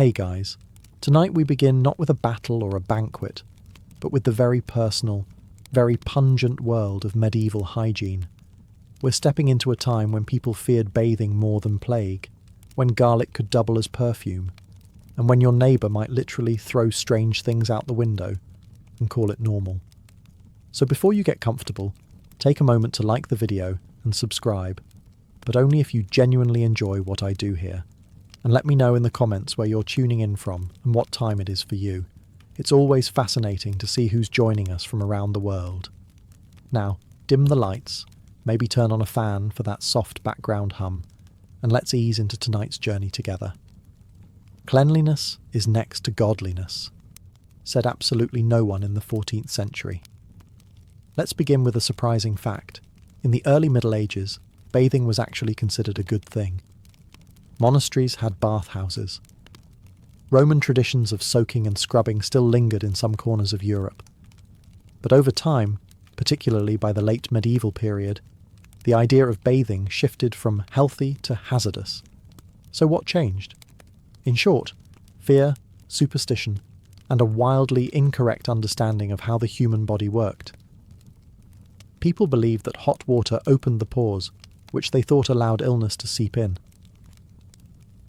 Hey guys, tonight we begin not with a battle or a banquet, but with the very personal, very pungent world of medieval hygiene. We're stepping into a time when people feared bathing more than plague, when garlic could double as perfume, and when your neighbour might literally throw strange things out the window and call it normal. So before you get comfortable, take a moment to like the video and subscribe, but only if you genuinely enjoy what I do here. And let me know in the comments where you're tuning in from and what time it is for you. It's always fascinating to see who's joining us from around the world. Now, dim the lights, maybe turn on a fan for that soft background hum, and let's ease into tonight's journey together. Cleanliness is next to godliness, said absolutely no one in the 14th century. Let's begin with a surprising fact. In the early Middle Ages, bathing was actually considered a good thing. Monasteries had bathhouses. Roman traditions of soaking and scrubbing still lingered in some corners of Europe. But over time, particularly by the late medieval period, the idea of bathing shifted from healthy to hazardous. So what changed? In short, fear, superstition, and a wildly incorrect understanding of how the human body worked. People believed that hot water opened the pores, which they thought allowed illness to seep in.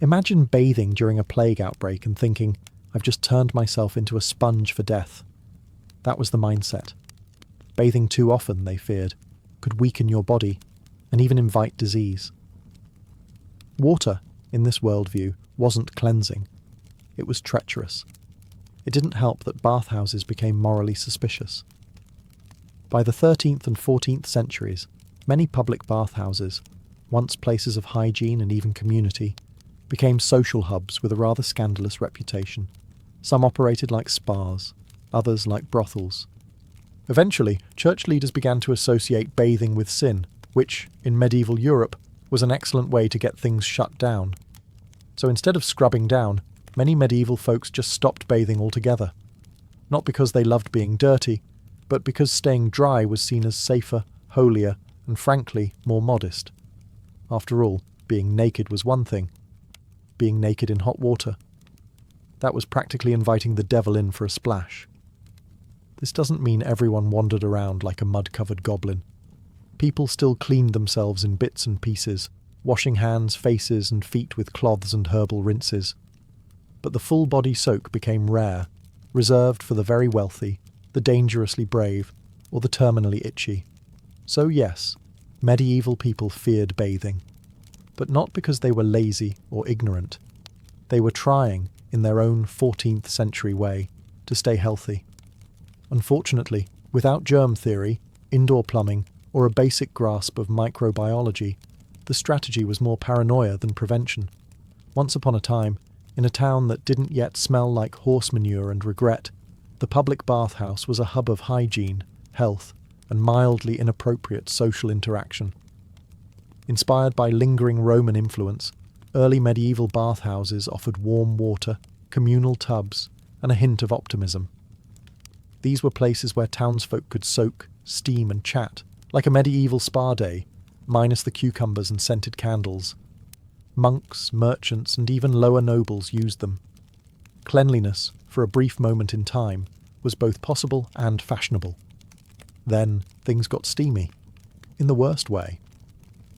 Imagine bathing during a plague outbreak and thinking, I've just turned myself into a sponge for death. That was the mindset. Bathing too often, they feared, could weaken your body and even invite disease. Water, in this worldview, wasn't cleansing. It was treacherous. It didn't help that bathhouses became morally suspicious. By the 13th and 14th centuries, many public bathhouses, once places of hygiene and even community, became social hubs with a rather scandalous reputation. Some operated like spas, others like brothels. Eventually, church leaders began to associate bathing with sin, which, in medieval Europe, was an excellent way to get things shut down. So instead of scrubbing down, many medieval folks just stopped bathing altogether. Not because they loved being dirty, but because staying dry was seen as safer, holier, and frankly, more modest. After all, being naked was one thing. Being naked in hot water, that was practically inviting the devil in for a splash. This doesn't mean everyone wandered around like a mud-covered goblin. People still cleaned themselves in bits and pieces, washing hands, faces, and feet with cloths and herbal rinses. But the full-body soak became rare, reserved for the very wealthy, the dangerously brave, or the terminally itchy. So yes, medieval people feared bathing. But not because they were lazy or ignorant. They were trying, in their own 14th century way, to stay healthy. Unfortunately, without germ theory, indoor plumbing, or a basic grasp of microbiology, the strategy was more paranoia than prevention. Once upon a time, in a town that didn't yet smell like horse manure and regret, the public bathhouse was a hub of hygiene, health, and mildly inappropriate social interaction. Inspired by lingering Roman influence, early medieval bathhouses offered warm water, communal tubs, and a hint of optimism. These were places where townsfolk could soak, steam, and chat, like a medieval spa day, minus the cucumbers and scented candles. Monks, merchants, and even lower nobles used them. Cleanliness, for a brief moment in time, was both possible and fashionable. Then things got steamy, in the worst way.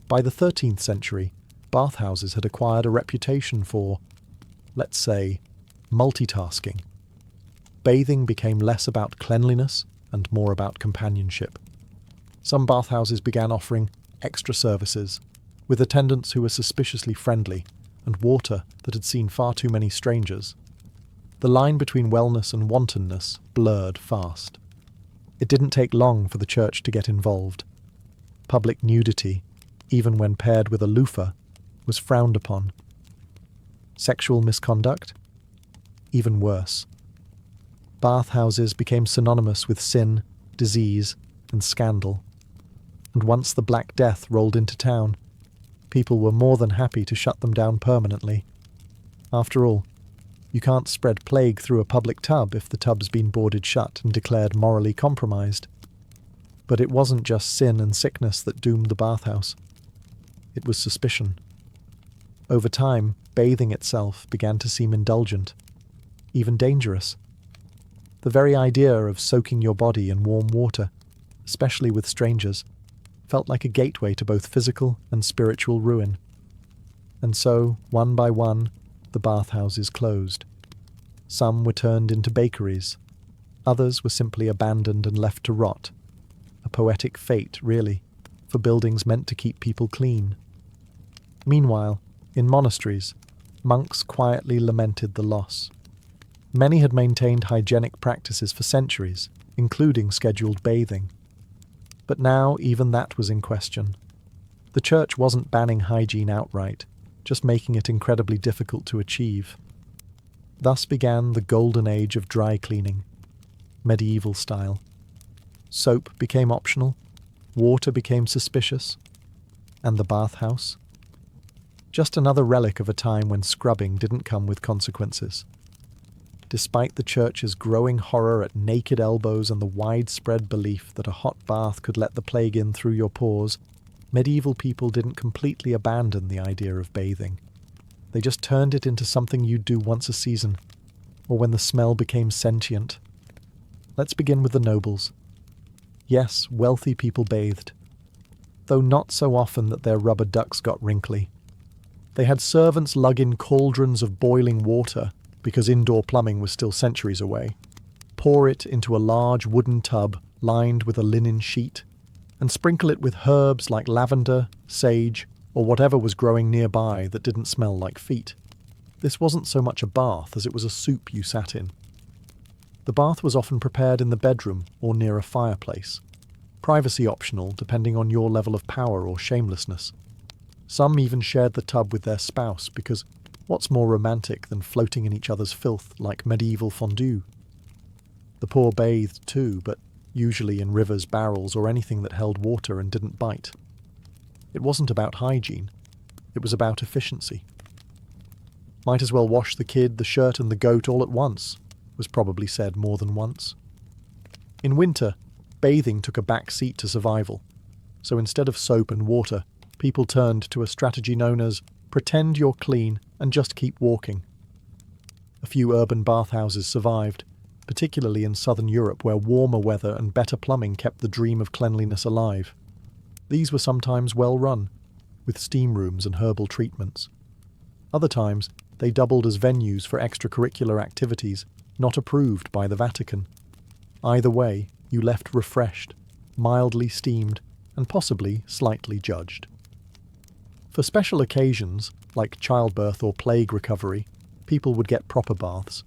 By the 13th century, bathhouses had acquired a reputation for, let's say, multitasking. Bathing became less about cleanliness and more about companionship. Some bathhouses began offering extra services, with attendants who were suspiciously friendly and water that had seen far too many strangers. The line between wellness and wantonness blurred fast. It didn't take long for the church to get involved. Public nudity, even when paired with a loofah, was frowned upon. Sexual misconduct? Even worse. Bathhouses became synonymous with sin, disease, and scandal. And once the Black Death rolled into town, people were more than happy to shut them down permanently. After all, you can't spread plague through a public tub if the tub's been boarded shut and declared morally compromised. But it wasn't just sin and sickness that doomed the bathhouse. It was suspicion. Over time, bathing itself began to seem indulgent, even dangerous. The very idea of soaking your body in warm water, especially with strangers, felt like a gateway to both physical and spiritual ruin. And so, one by one, the bathhouses closed. Some were turned into bakeries. Others were simply abandoned and left to rot. A poetic fate, really, for buildings meant to keep people clean. Meanwhile, in monasteries, monks quietly lamented the loss. Many had maintained hygienic practices for centuries, including scheduled bathing. But now even that was in question. The church wasn't banning hygiene outright, just making it incredibly difficult to achieve. Thus began the golden age of dry cleaning, medieval style. Soap became optional, water became suspicious, and the bathhouse? Just another relic of a time when scrubbing didn't come with consequences. Despite the church's growing horror at naked elbows and the widespread belief that a hot bath could let the plague in through your pores, medieval people didn't completely abandon the idea of bathing. They just turned it into something you'd do once a season, or when the smell became sentient. Let's begin with the nobles. Yes, wealthy people bathed, though not so often that their rubber ducks got wrinkly. They had servants lug in cauldrons of boiling water, because indoor plumbing was still centuries away, pour it into a large wooden tub lined with a linen sheet, and sprinkle it with herbs like lavender, sage, or whatever was growing nearby that didn't smell like feet. This wasn't so much a bath as it was a soup you sat in. The bath was often prepared in the bedroom or near a fireplace. Privacy optional depending on your level of power or shamelessness. Some even shared the tub with their spouse because what's more romantic than floating in each other's filth like medieval fondue? The poor bathed too, but usually in rivers, barrels, or anything that held water and didn't bite. It wasn't about hygiene. It was about efficiency. Might as well wash the kid, the shirt, and the goat all at once, was probably said more than once. In winter, bathing took a back seat to survival, so instead of soap and water, people turned to a strategy known as pretend you're clean and just keep walking. A few urban bathhouses survived, particularly in southern Europe where warmer weather and better plumbing kept the dream of cleanliness alive. These were sometimes well run, with steam rooms and herbal treatments. Other times, they doubled as venues for extracurricular activities not approved by the Vatican. Either way, you left refreshed, mildly steamed, and possibly slightly judged. For special occasions, like childbirth or plague recovery, people would get proper baths.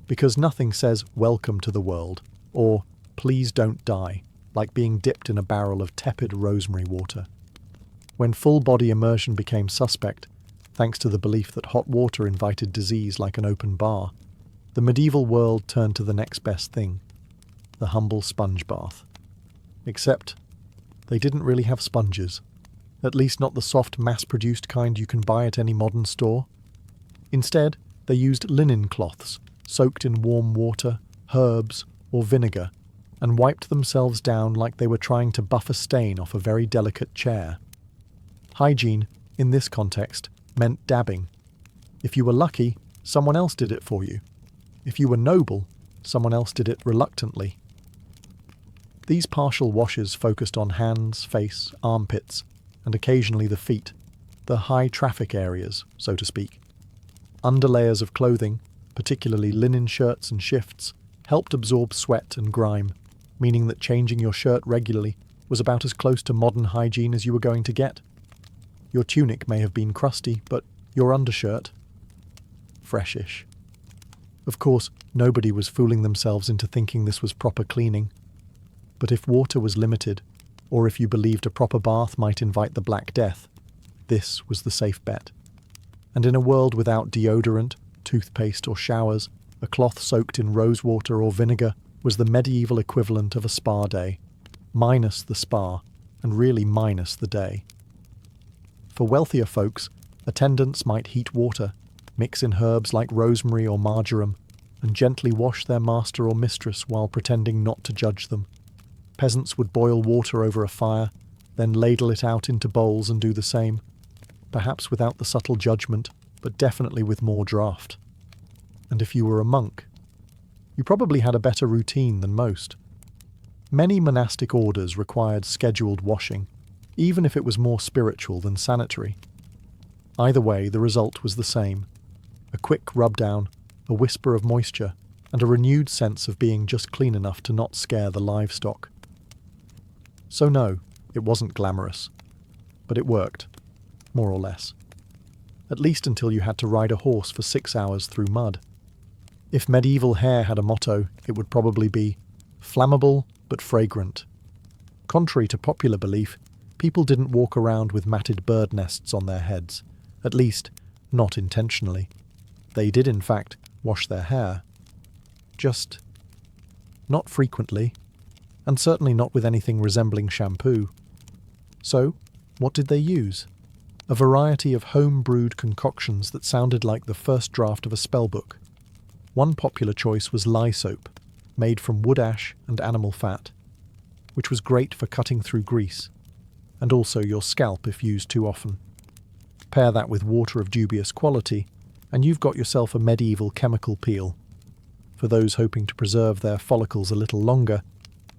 Because nothing says welcome to the world, or please don't die, like being dipped in a barrel of tepid rosemary water. When full-body immersion became suspect, thanks to the belief that hot water invited disease like an open bar, the medieval world turned to the next best thing, the humble sponge bath. Except, they didn't really have sponges, at least not the soft mass-produced kind you can buy at any modern store. Instead, they used linen cloths, soaked in warm water, herbs, or vinegar, and wiped themselves down like they were trying to buff a stain off a very delicate chair. Hygiene, in this context, meant dabbing. If you were lucky, someone else did it for you. If you were noble, someone else did it reluctantly. These partial washes focused on hands, face, armpits, and occasionally the feet, the high-traffic areas, so to speak. Underlayers of clothing, particularly linen shirts and shifts, helped absorb sweat and grime, meaning that changing your shirt regularly was about as close to modern hygiene as you were going to get. Your tunic may have been crusty, but your undershirt? Freshish. Of course, nobody was fooling themselves into thinking this was proper cleaning. But if water was limited, or if you believed a proper bath might invite the Black Death, this was the safe bet. And in a world without deodorant, toothpaste, or showers, a cloth soaked in rosewater or vinegar was the medieval equivalent of a spa day, minus the spa, and really minus the day. For wealthier folks, attendants might heat water, mix in herbs like rosemary or marjoram, and gently wash their master or mistress while pretending not to judge them. Peasants would boil water over a fire, then ladle it out into bowls and do the same. perhaps without the subtle judgment, but definitely with more draft. And if you were a monk, you probably had a better routine than most. Many monastic orders required scheduled washing, even if it was more spiritual than sanitary. Either way, the result was the same: a quick rub-down, a whisper of moisture, and a renewed sense of being just clean enough to not scare the livestock. So no, it wasn't glamorous, but it worked, more or less. At least until you had to ride a horse for 6 hours through mud. If medieval hair had a motto, it would probably be flammable but fragrant. Contrary to popular belief, people didn't walk around with matted bird nests on their heads, at least not intentionally. They did in fact wash their hair. Just not frequently, and certainly not with anything resembling shampoo. So, what did they use? A variety of home-brewed concoctions that sounded like the first draft of a spellbook. One popular choice was lye soap, made from wood ash and animal fat, which was great for cutting through grease, and also your scalp if used too often. Pair that with water of dubious quality, and you've got yourself a medieval chemical peel. For those hoping to preserve their follicles a little longer,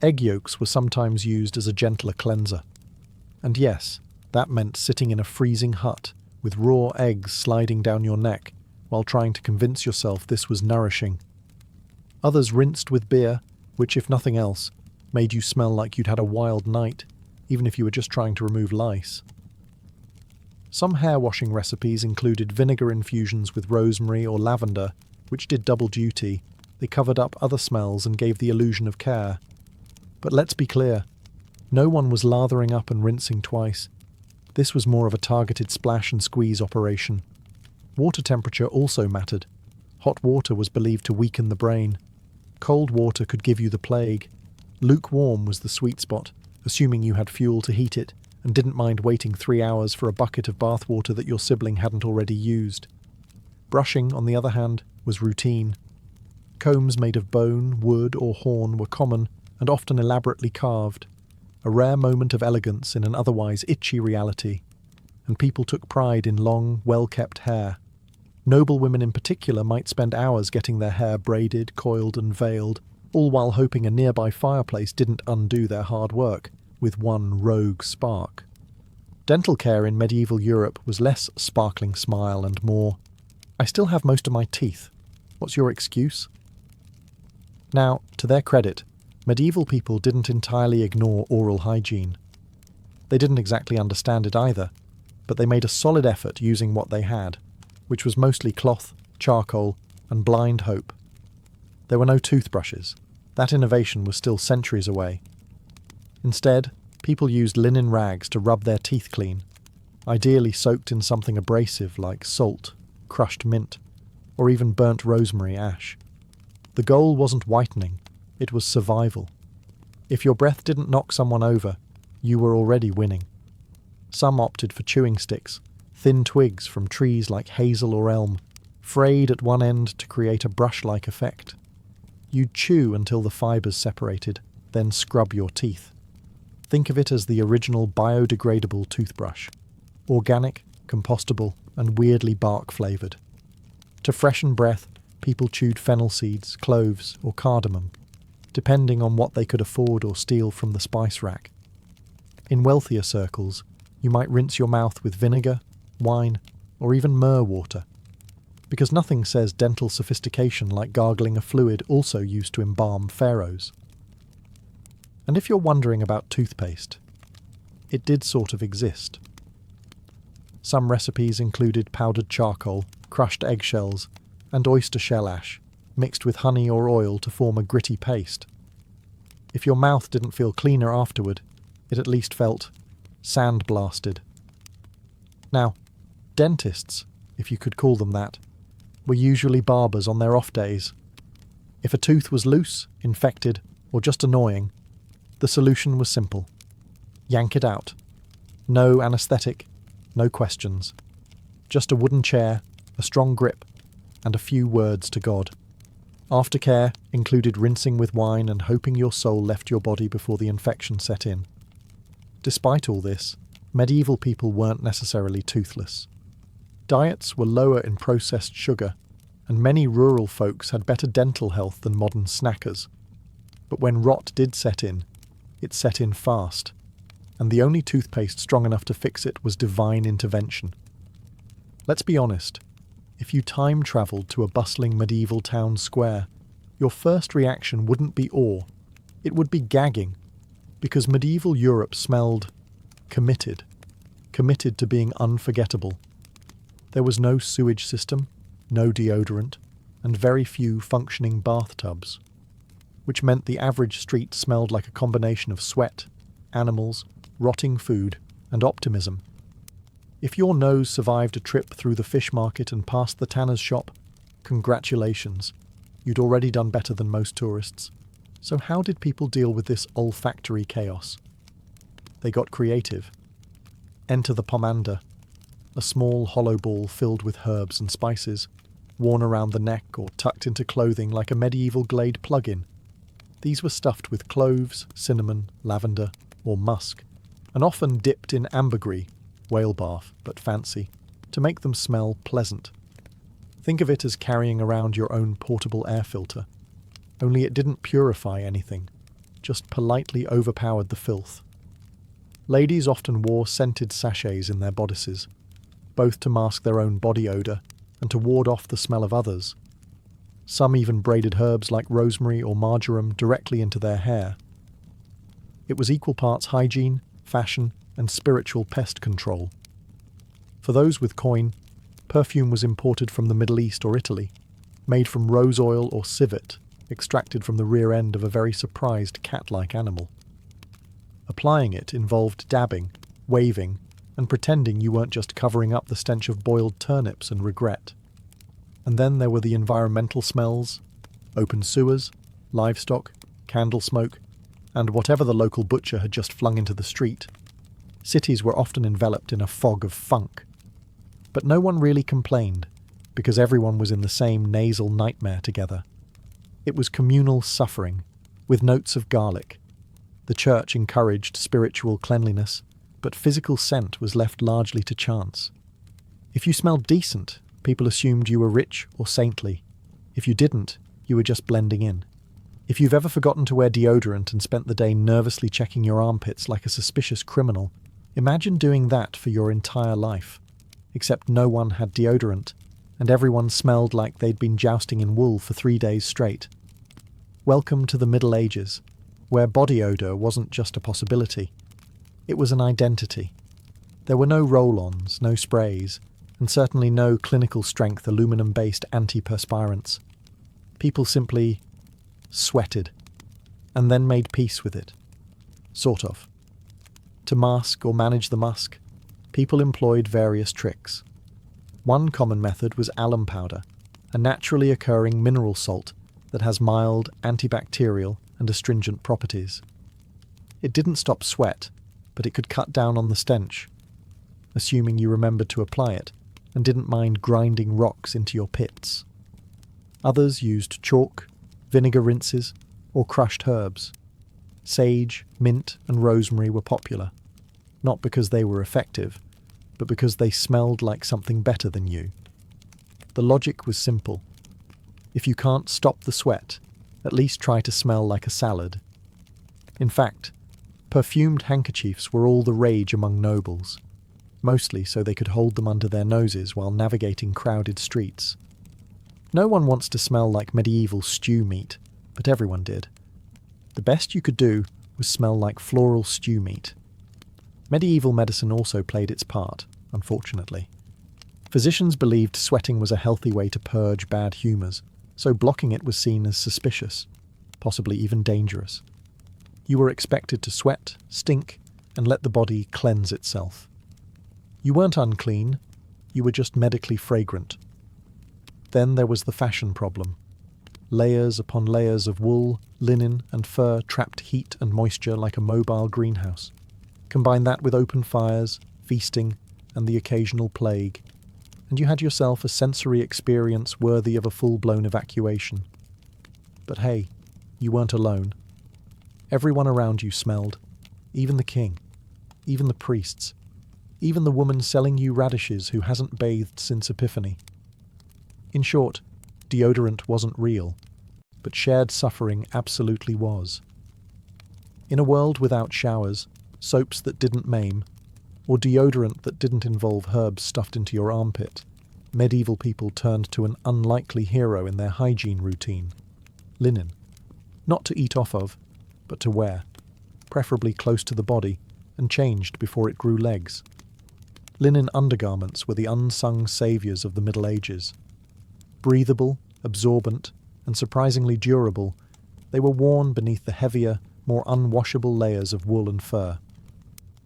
egg yolks were sometimes used as a gentler cleanser. And yes, that meant sitting in a freezing hut with raw eggs sliding down your neck while trying to convince yourself this was nourishing. Others rinsed with beer, which, if nothing else, made you smell like you'd had a wild night, even if you were just trying to remove lice. Some hair washing recipes included vinegar infusions with rosemary or lavender, which did double duty. They covered up other smells and gave the illusion of care. But let's be clear, no one was lathering up and rinsing twice. This was more of a targeted splash and squeeze operation. Water temperature also mattered. Hot water was believed to weaken the brain. Cold water could give you the plague. Lukewarm was the sweet spot, assuming you had fuel to heat it and didn't mind waiting 3 hours for a bucket of bathwater that your sibling hadn't already used. Brushing, on the other hand, was routine. Combs made of bone, wood, or horn were common and often elaborately carved, a rare moment of elegance in an otherwise itchy reality, and people took pride in long, well-kept hair. Noblewomen in particular might spend hours getting their hair braided, coiled, and veiled, all while hoping a nearby fireplace didn't undo their hard work with one rogue spark. Dental care in medieval Europe was less sparkling smile and more, "I still have most of my teeth. What's your excuse?" Now, to their credit, medieval people didn't entirely ignore oral hygiene. They didn't exactly understand it either, but they made a solid effort using what they had, which was mostly cloth, charcoal, and blind hope. There were no toothbrushes. That innovation was still centuries away. Instead, people used linen rags to rub their teeth clean, ideally soaked in something abrasive like salt, crushed mint, or even burnt rosemary ash. The goal wasn't whitening, it was survival. If your breath didn't knock someone over, you were already winning. Some opted for chewing sticks, thin twigs from trees like hazel or elm, frayed at one end to create a brush-like effect. You'd chew until the fibres separated, then scrub your teeth. Think of it as the original biodegradable toothbrush. Organic, compostable, and weirdly bark-flavoured. To freshen breath, people chewed fennel seeds, cloves, or cardamom, depending on what they could afford or steal from the spice rack. In wealthier circles, you might rinse your mouth with vinegar, wine, or even myrrh water, because nothing says dental sophistication like gargling a fluid also used to embalm pharaohs. And if you're wondering about toothpaste, it did sort of exist. Some recipes included powdered charcoal, crushed eggshells, and oyster shell ash, mixed with honey or oil to form a gritty paste. If your mouth didn't feel cleaner afterward, it at least felt sandblasted. Now, dentists, if you could call them that, were usually barbers on their off days. If a tooth was loose, infected, or just annoying, the solution was simple. Yank it out. No anaesthetic, no questions. Just a wooden chair, a strong grip, and a few words to God. Aftercare included rinsing with wine and hoping your soul left your body before the infection set in. Despite all this, medieval people weren't necessarily toothless. Diets were lower in processed sugar, and many rural folks had better dental health than modern snackers. But when rot did set in, it set in fast, and the only toothpaste strong enough to fix it was divine intervention. Let's be honest, if you time-travelled to a bustling medieval town square, your first reaction wouldn't be awe, it would be gagging, because medieval Europe smelled committed to being unforgettable. There was no sewage system, no deodorant, and very few functioning bathtubs, which meant the average street smelled like a combination of sweat, animals, rotting food, and optimism. If your nose survived a trip through the fish market and past the tanner's shop, congratulations, you'd already done better than most tourists. So how did people deal with this olfactory chaos? They got creative. Enter the pomander, a small hollow ball filled with herbs and spices, worn around the neck or tucked into clothing like a medieval Glade plug-in. These were stuffed with cloves, cinnamon, lavender, or musk, and often dipped in ambergris, whale bath, but fancy, to make them smell pleasant. Think of it as carrying around your own portable air filter, only it didn't purify anything, just politely overpowered the filth. Ladies often wore scented sachets in their bodices, both to mask their own body odour and to ward off the smell of others. Some even braided herbs like rosemary or marjoram directly into their hair. It was equal parts hygiene, fashion, and spiritual pest control. For those with coin, perfume was imported from the Middle East or Italy, made from rose oil or civet, extracted from the rear end of a very surprised cat-like animal. Applying it involved dabbing, waving, and pretending you weren't just covering up the stench of boiled turnips and regret. And then there were the environmental smells, open sewers, livestock, candle smoke, and whatever the local butcher had just flung into the street. Cities were often enveloped in a fog of funk. But no one really complained, because everyone was in the same nasal nightmare together. It was communal suffering, with notes of garlic. The church encouraged spiritual cleanliness, but physical scent was left largely to chance. If you smelled decent, people assumed you were rich or saintly. If you didn't, you were just blending in. If you've ever forgotten to wear deodorant and spent the day nervously checking your armpits like a suspicious criminal, imagine doing that for your entire life. Except no one had deodorant, and everyone smelled like they'd been jousting in wool for 3 days straight. Welcome to the Middle Ages, where body odour wasn't just a possibility. It was an identity. There were no roll-ons, no sprays, and certainly no clinical-strength aluminum-based antiperspirants. People simply sweated, and then made peace with it. Sort of. To mask or manage the musk, people employed various tricks. One common method was alum powder, a naturally occurring mineral salt that has mild antibacterial and astringent properties. It didn't stop sweat, but it could cut down on the stench, assuming you remembered to apply it and didn't mind grinding rocks into your pits. Others used chalk, vinegar rinses, or crushed herbs. Sage, mint, and rosemary were popular, not because they were effective, but because they smelled like something better than you. The logic was simple. If you can't stop the sweat, at least try to smell like a salad. In fact, perfumed handkerchiefs were all the rage among nobles, mostly so they could hold them under their noses while navigating crowded streets. No one wants to smell like medieval stew meat, but everyone did. The best you could do was smell like floral stew meat. Medieval medicine also played its part, unfortunately. Physicians believed sweating was a healthy way to purge bad humours, so blocking it was seen as suspicious, possibly even dangerous. You were expected to sweat, stink, and let the body cleanse itself. You weren't unclean, you were just medically fragrant. Then there was the fashion problem. Layers upon layers of wool, linen, and fur trapped heat and moisture like a mobile greenhouse. Combine that with open fires, feasting, and the occasional plague, and you had yourself a sensory experience worthy of a full-blown evacuation. But hey, you weren't alone. Everyone around you smelled, even the king, even the priests. even the woman selling you radishes who hasn't bathed since Epiphany. In short, deodorant wasn't real, but shared suffering absolutely was. In a world without showers, soaps that didn't maim, or deodorant that didn't involve herbs stuffed into your armpit, medieval people turned to an unlikely hero in their hygiene routine: linen. Not to eat off of, but to wear, preferably close to the body and changed before it grew legs. Linen undergarments were the unsung saviours of the Middle Ages. Breathable, absorbent, and surprisingly durable, they were worn beneath the heavier, more unwashable layers of wool and fur.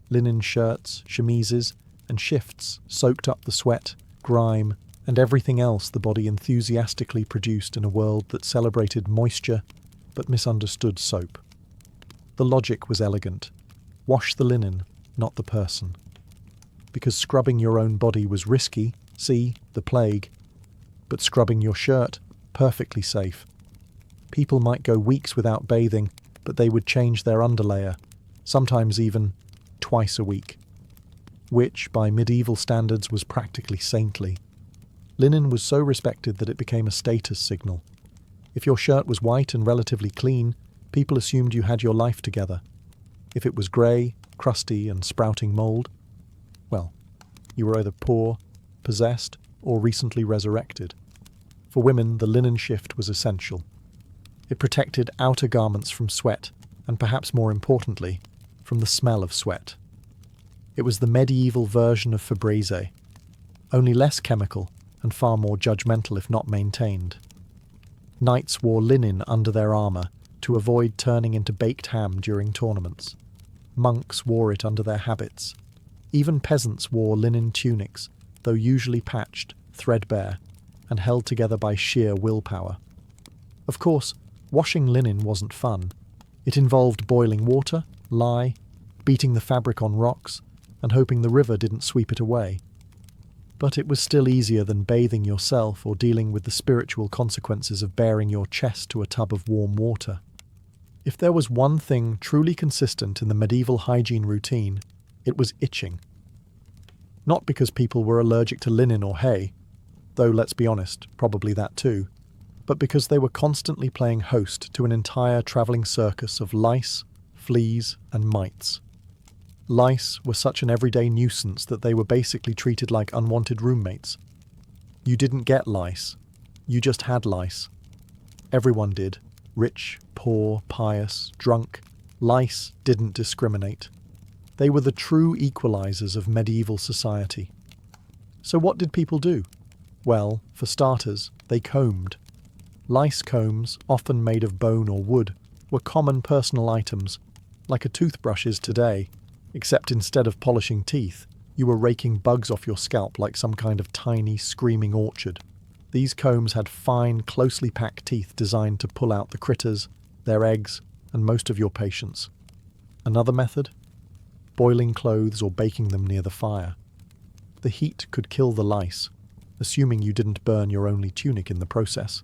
Linen shirts, chemises, and shifts soaked up the sweat, grime, and everything else the body enthusiastically produced in a world that celebrated moisture but misunderstood soap. The logic was elegant. Wash the linen, not the person. Because scrubbing your own body was risky, see, the plague, but scrubbing your shirt, perfectly safe. People might go weeks without bathing, but they would change their underlayer, sometimes even twice a week, which, by medieval standards, was practically saintly. Linen was so respected that it became a status signal. If your shirt was white and relatively clean, people assumed you had your life together. If it was grey, crusty, and sprouting mould, well, you were either poor, possessed, or recently resurrected. For women, the linen shift was essential. It protected outer garments from sweat, and perhaps more importantly, from the smell of sweat. It was the medieval version of Febreze, only less chemical and far more judgmental if not maintained. Knights wore linen under their armour to avoid turning into baked ham during tournaments. Monks wore it under their habits. Even peasants wore linen tunics, though usually patched, threadbare, and held together by sheer willpower. Of course, washing linen wasn't fun. It involved boiling water, lye, beating the fabric on rocks, and hoping the river didn't sweep it away. But it was still easier than bathing yourself or dealing with the spiritual consequences of baring your chest to a tub of warm water. If there was one thing truly consistent in the medieval hygiene routine, it was itching. Not because people were allergic to linen or hay, though let's be honest, probably that too, but because they were constantly playing host to an entire travelling circus of lice, fleas, and mites. Lice were such an everyday nuisance that they were basically treated like unwanted roommates. You didn't get lice, you just had lice. Everyone did. Rich, poor, pious, drunk. Lice didn't discriminate. They were the true equalizers of medieval society. So what did people do? Well, for starters, they combed. Lice combs, often made of bone or wood, were common personal items, like a toothbrush is today, except instead of polishing teeth, you were raking bugs off your scalp like some kind of tiny, screaming orchard. These combs had fine, closely packed teeth designed to pull out the critters, their eggs, and most of your patience. Another method? Boiling clothes or baking them near the fire. The heat could kill the lice, assuming you didn't burn your only tunic in the process.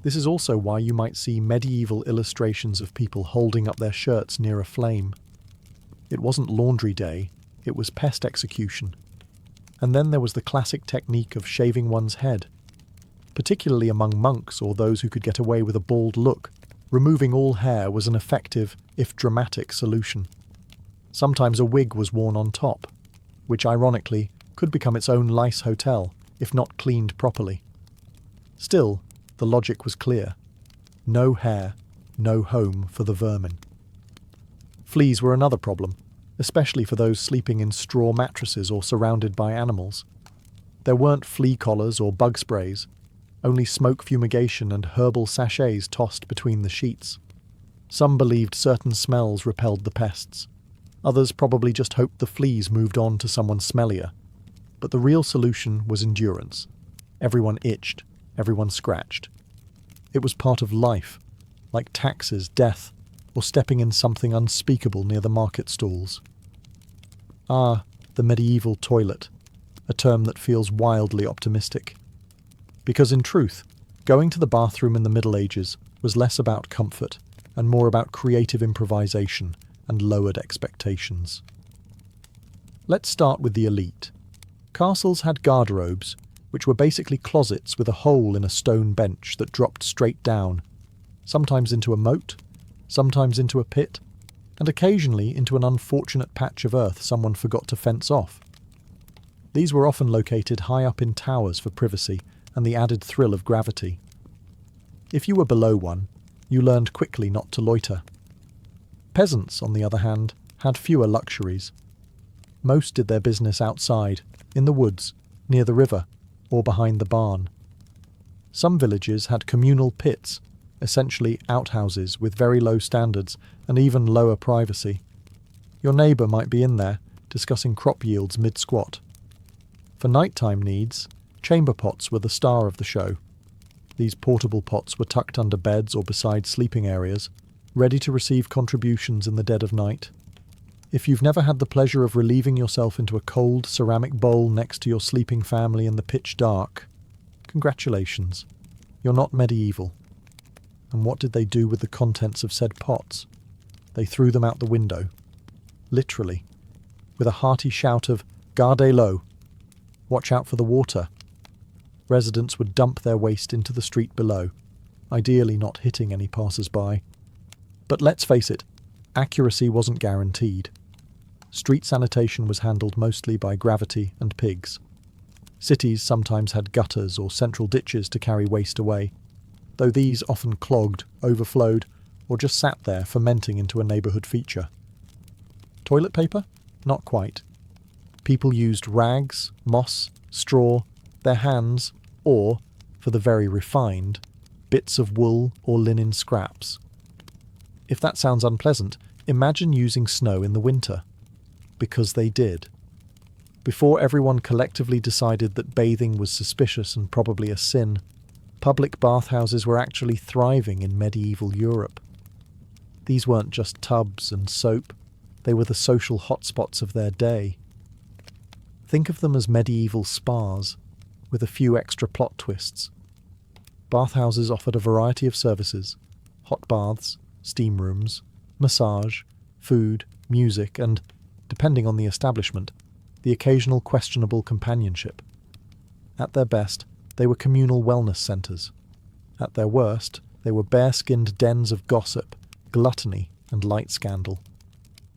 This is also why you might see medieval illustrations of people holding up their shirts near a flame. It wasn't laundry day, it was pest execution. And then there was the classic technique of shaving one's head. Particularly among monks or those who could get away with a bald look, removing all hair was an effective, if dramatic, solution. Sometimes a wig was worn on top, which ironically could become its own lice hotel, if not cleaned properly. Still, the logic was clear. No hair, no home for the vermin. Fleas were another problem, especially for those sleeping in straw mattresses or surrounded by animals. There weren't flea collars or bug sprays, only smoke fumigation and herbal sachets tossed between the sheets. Some believed certain smells repelled the pests. Others probably just hoped the fleas moved on to someone smellier. But the real solution was endurance. Everyone itched, everyone scratched. It was part of life, like taxes, death, or stepping in something unspeakable near the market stalls. Ah, the medieval toilet, a term that feels wildly optimistic. Because in truth, going to the bathroom in the Middle Ages was less about comfort and more about creative improvisation and lowered expectations. Let's start with the elite. Castles had garderobes, which were basically closets with a hole in a stone bench that dropped straight down, sometimes into a moat, sometimes into a pit, and occasionally into an unfortunate patch of earth someone forgot to fence off. These were often located high up in towers for privacy and the added thrill of gravity. If you were below one, you learned quickly not to loiter. Peasants, on the other hand, had fewer luxuries. Most did their business outside, in the woods, near the river, or behind the barn. Some villages had communal pits, essentially outhouses with very low standards and even lower privacy. Your neighbour might be in there, discussing crop yields mid-squat. For nighttime needs, chamber pots were the star of the show. These portable pots were tucked under beds or beside sleeping areas, ready to receive contributions in the dead of night. If you've never had the pleasure of relieving yourself into a cold ceramic bowl next to your sleeping family in the pitch dark, congratulations, you're not medieval. And what did they do with the contents of said pots? They threw them out the window. Literally. With a hearty shout of, "Garde l'eau! Watch out for the water!" Residents would dump their waste into the street below, ideally not hitting any passers-by. But let's face it, accuracy wasn't guaranteed. Street sanitation was handled mostly by gravity and pigs. Cities sometimes had gutters or central ditches to carry waste away, though these often clogged, overflowed, or just sat there fermenting into a neighbourhood feature. Toilet paper? Not quite. People used rags, moss, straw, their hands, or, for the very refined, bits of wool or linen scraps. If that sounds unpleasant, imagine using snow in the winter. Because they did. Before everyone collectively decided that bathing was suspicious and probably a sin, public bathhouses were actually thriving in medieval Europe. These weren't just tubs and soap, they were the social hotspots of their day. Think of them as medieval spas, with a few extra plot twists. Bathhouses offered a variety of services: hot baths, steam rooms, massage, food, music, and, depending on the establishment, the occasional questionable companionship. At their best, they were communal wellness centres. At their worst, they were bare-skinned dens of gossip, gluttony, and light scandal.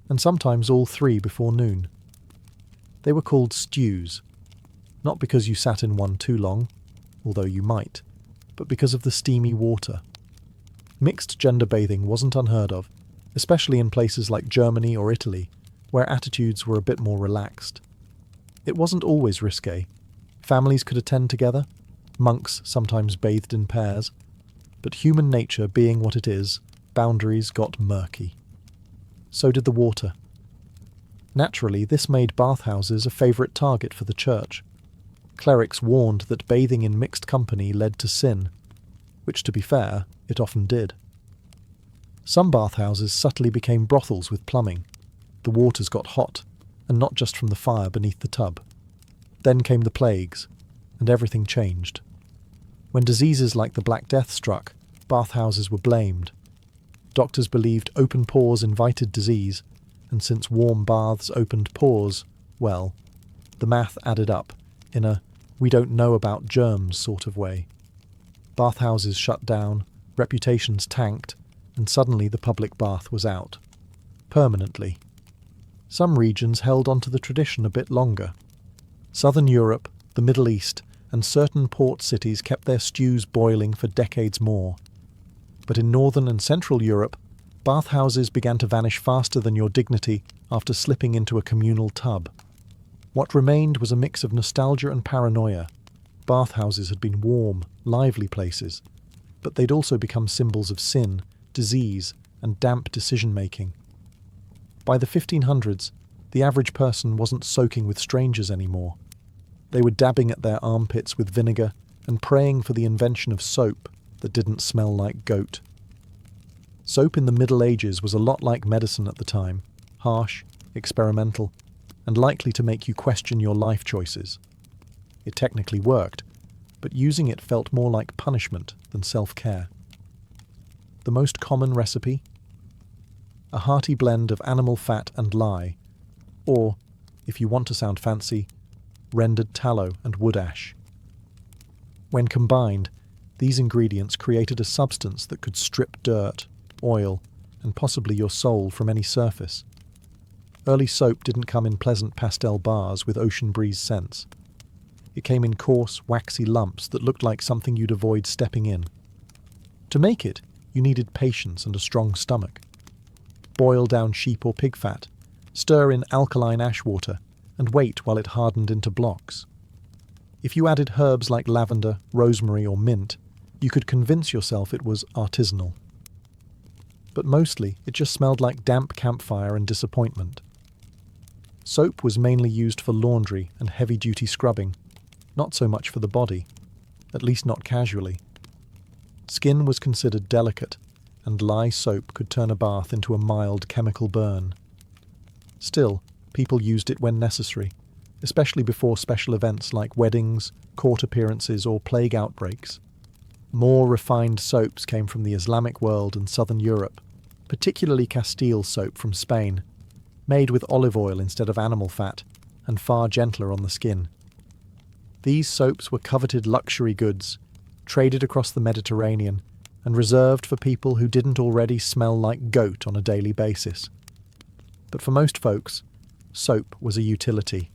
And sometimes all three before noon. They were called stews, not because you sat in one too long, although you might, but because of the steamy water. Mixed gender bathing wasn't unheard of, especially in places like Germany or Italy, where attitudes were a bit more relaxed. It wasn't always risque. Families could attend together, monks sometimes bathed in pairs, but human nature being what it is, boundaries got murky. So did the water. Naturally, this made bathhouses a favourite target for the church. Clerics warned that bathing in mixed company led to sin, which, to be fair, it often did. Some bathhouses subtly became brothels with plumbing. The waters got hot, and not just from the fire beneath the tub. Then came the plagues, and everything changed. When diseases like the Black Death struck, bathhouses were blamed. Doctors believed open pores invited disease, and since warm baths opened pores, well, the math added up in a we don't know about germs sort of way. Bathhouses shut down, reputations tanked, and suddenly the public bath was out. Permanently. Some regions held onto the tradition a bit longer. Southern Europe, the Middle East, and certain port cities kept their stews boiling for decades more. But in Northern and Central Europe, bathhouses began to vanish faster than your dignity after slipping into a communal tub. What remained was a mix of nostalgia and paranoia. Bathhouses had been warm, lively places, but they'd also become symbols of sin, disease, and damp decision-making. By the 1500s, the average person wasn't soaking with strangers anymore. They were dabbing at their armpits with vinegar and praying for the invention of soap that didn't smell like goat. Soap in the Middle Ages was a lot like medicine at the time, harsh, experimental, and likely to make you question your life choices. It technically worked, but using it felt more like punishment than self-care. The most common recipe? A hearty blend of animal fat and lye, or, if you want to sound fancy, rendered tallow and wood ash. When combined, these ingredients created a substance that could strip dirt, oil, and possibly your soul from any surface. Early soap didn't come in pleasant pastel bars with ocean breeze scents. It came in coarse, waxy lumps that looked like something you'd avoid stepping in. To make it, you needed patience and a strong stomach. Boil down sheep or pig fat, stir in alkaline ash water, and wait while it hardened into blocks. If you added herbs like lavender, rosemary, or mint, you could convince yourself it was artisanal. But mostly, it just smelled like damp campfire and disappointment. Soap was mainly used for laundry and heavy-duty scrubbing, not so much for the body, at least not casually. Skin was considered delicate, and lye soap could turn a bath into a mild chemical burn. Still, people used it when necessary, especially before special events like weddings, court appearances, or plague outbreaks. More refined soaps came from the Islamic world and southern Europe, particularly Castile soap from Spain, made with olive oil instead of animal fat, and far gentler on the skin. These soaps were coveted luxury goods, traded across the Mediterranean, and reserved for people who didn't already smell like goat on a daily basis. But for most folks, soap was a utility,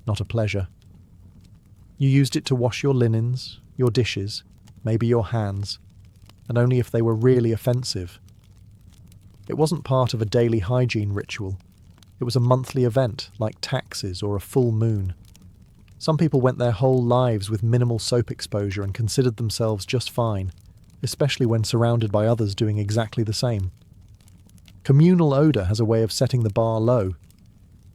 not a pleasure. You used it to wash your linens, your dishes, maybe your hands, and only if they were really offensive. It wasn't part of a daily hygiene ritual. It was a monthly event, like taxes or a full moon. Some people went their whole lives with minimal soap exposure and considered themselves just fine, especially when surrounded by others doing exactly the same. Communal odour has a way of setting the bar low.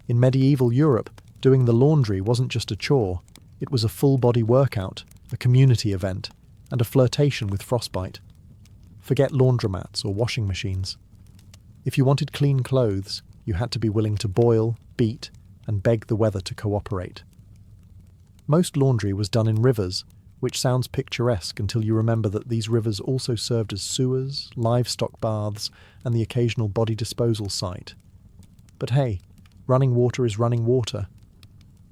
In medieval Europe, doing the laundry wasn't just a chore, it was a full-body workout, a community event, and a flirtation with frostbite. Forget laundromats or washing machines. If you wanted clean clothes, you had to be willing to boil, beat, and beg the weather to cooperate. Most laundry was done in rivers, which sounds picturesque until you remember that these rivers also served as sewers, livestock baths, and the occasional body disposal site. But hey, running water is running water.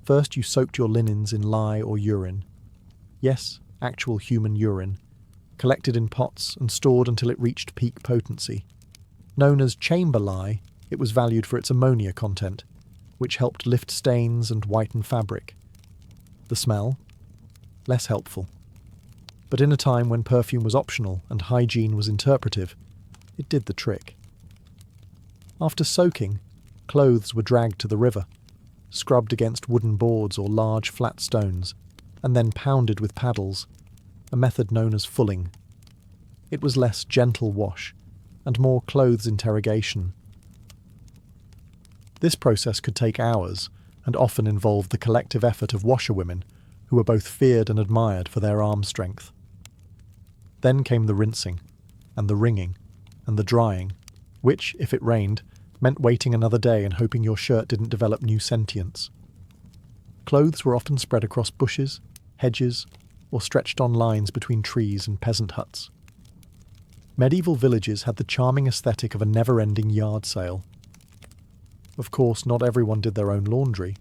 First you soaked your linens in lye or urine. Yes, actual human urine, collected in pots and stored until it reached peak potency. Known as chamber lye, it was valued for its ammonia content, which helped lift stains and whiten fabric. The smell? Less helpful. But in a time when perfume was optional and hygiene was interpretive, it did the trick. After soaking, clothes were dragged to the river, scrubbed against wooden boards or large flat stones, and then pounded with paddles, a method known as fulling. It was less gentle wash, and more clothes interrogation. This process could take hours, and often involved the collective effort of washerwomen, who were both feared and admired for their arm strength. Then came the rinsing, and the wringing, and the drying, which, if it rained, meant waiting another day and hoping your shirt didn't develop new sentience. Clothes were often spread across bushes, hedges, or stretched on lines between trees and peasant huts. Medieval villages had the charming aesthetic of a never-ending yard sale. Of course, not everyone did their own laundry.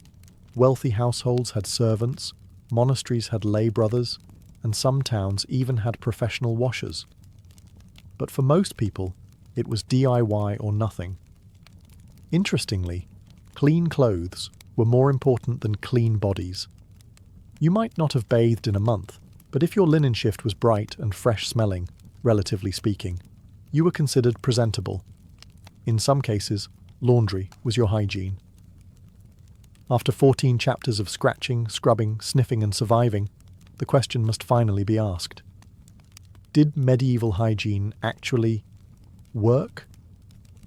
Wealthy households had servants, monasteries had lay brothers, and some towns even had professional washers. But for most people, it was DIY or nothing. Interestingly, clean clothes were more important than clean bodies. You might not have bathed in a month, but if your linen shift was bright and fresh-smelling, relatively speaking, you were considered presentable. In some cases, laundry was your hygiene. After 14 chapters of scratching, scrubbing, sniffing and surviving, the question must finally be asked. Did medieval hygiene actually work?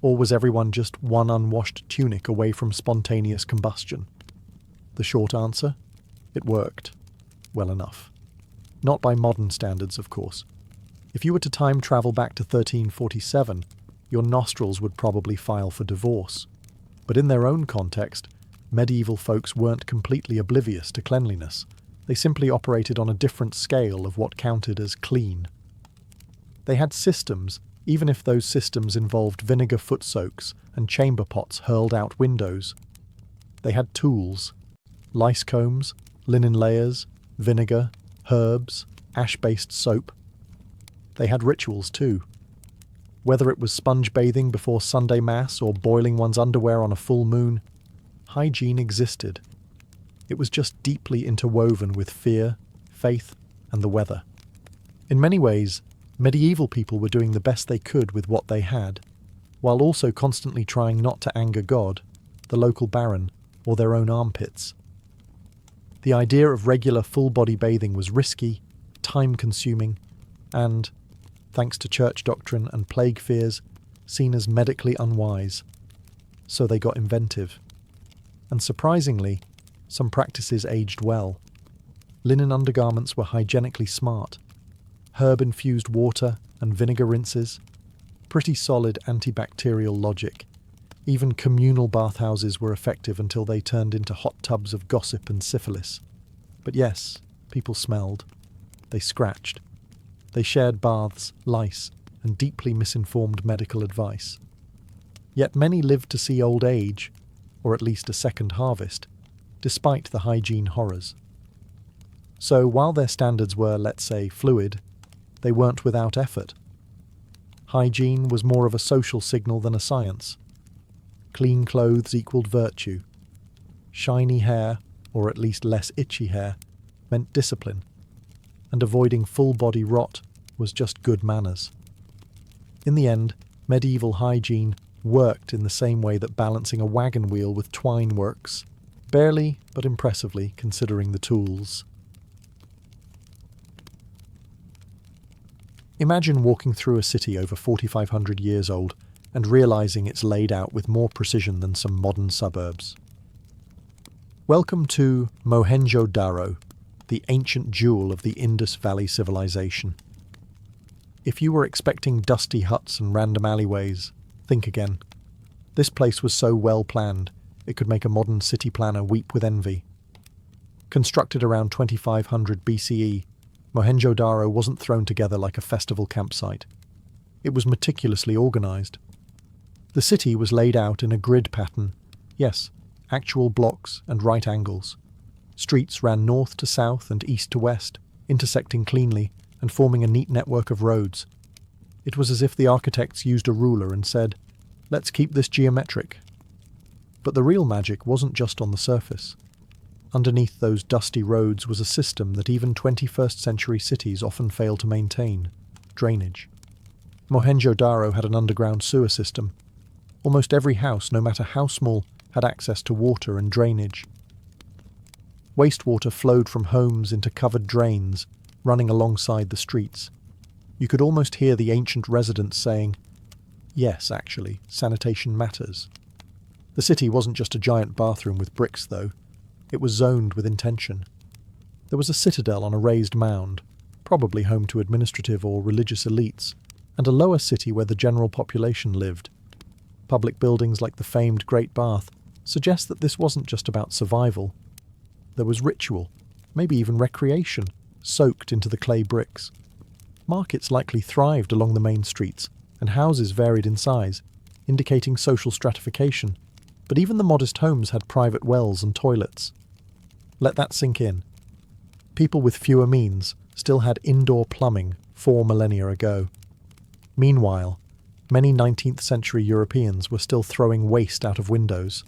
Or was everyone just one unwashed tunic away from spontaneous combustion? The short answer? It worked. Well enough. Not by modern standards, of course. If you were to time travel back to 1347, your nostrils would probably file for divorce. But in their own context, medieval folks weren't completely oblivious to cleanliness. They simply operated on a different scale of what counted as clean. They had systems, even if those systems involved vinegar foot soaks and chamber pots hurled out windows. They had tools: lice combs, linen layers, vinegar, herbs, ash-based soap. They had rituals too. Whether it was sponge bathing before Sunday Mass or boiling one's underwear on a full moon, hygiene existed. It was just deeply interwoven with fear, faith, and the weather. In many ways, medieval people were doing the best they could with what they had, while also constantly trying not to anger God, the local baron, or their own armpits. The idea of regular full-body bathing was risky, time-consuming, and, thanks to church doctrine and plague fears, seen as medically unwise. So they got inventive. And surprisingly, some practices aged well. Linen undergarments were hygienically smart. Herb-infused water and vinegar rinses. Pretty solid antibacterial logic. Even communal bathhouses were effective until they turned into hot tubs of gossip and syphilis. But yes, people smelled. They scratched. They shared baths, lice, and deeply misinformed medical advice. Yet many lived to see old age, or at least a second harvest, despite the hygiene horrors. So while their standards were, let's say, fluid, they weren't without effort. Hygiene was more of a social signal than a science. Clean clothes equaled virtue. Shiny hair, or at least less itchy hair, meant discipline. And avoiding full-body rot was just good manners. In the end, medieval hygiene worked in the same way that balancing a wagon wheel with twine works, barely but impressively considering the tools. Imagine walking through a city over 4,500 years old and realizing it's laid out with more precision than some modern suburbs. Welcome to Mohenjo-Daro, the ancient jewel of the Indus Valley civilization. If you were expecting dusty huts and random alleyways, think again. This place was so well planned, it could make a modern city planner weep with envy. Constructed around 2500 BCE, Mohenjo-Daro wasn't thrown together like a festival campsite. It was meticulously organized. The city was laid out in a grid pattern. Yes, actual blocks and right angles. Streets ran north to south and east to west, intersecting cleanly and forming a neat network of roads. It was as if the architects used a ruler and said, "Let's keep this geometric." But the real magic wasn't just on the surface. Underneath those dusty roads was a system that even 21st century cities often fail to maintain: drainage. Mohenjo-Daro had an underground sewer system. Almost every house, no matter how small, had access to water and drainage. Wastewater flowed from homes into covered drains, running alongside the streets. You could almost hear the ancient residents saying, "Yes, actually, sanitation matters." The city wasn't just a giant bathroom with bricks, though. It was zoned with intention. There was a citadel on a raised mound, probably home to administrative or religious elites, and a lower city where the general population lived. Public buildings like the famed Great Bath suggest that this wasn't just about survival. There was ritual, maybe even recreation, soaked into the clay bricks. Markets likely thrived along the main streets, and houses varied in size, indicating social stratification, but even the modest homes had private wells and toilets. Let that sink in. People with fewer means still had indoor plumbing 4 millennia ago. Meanwhile, many 19th century Europeans were still throwing waste out of windows.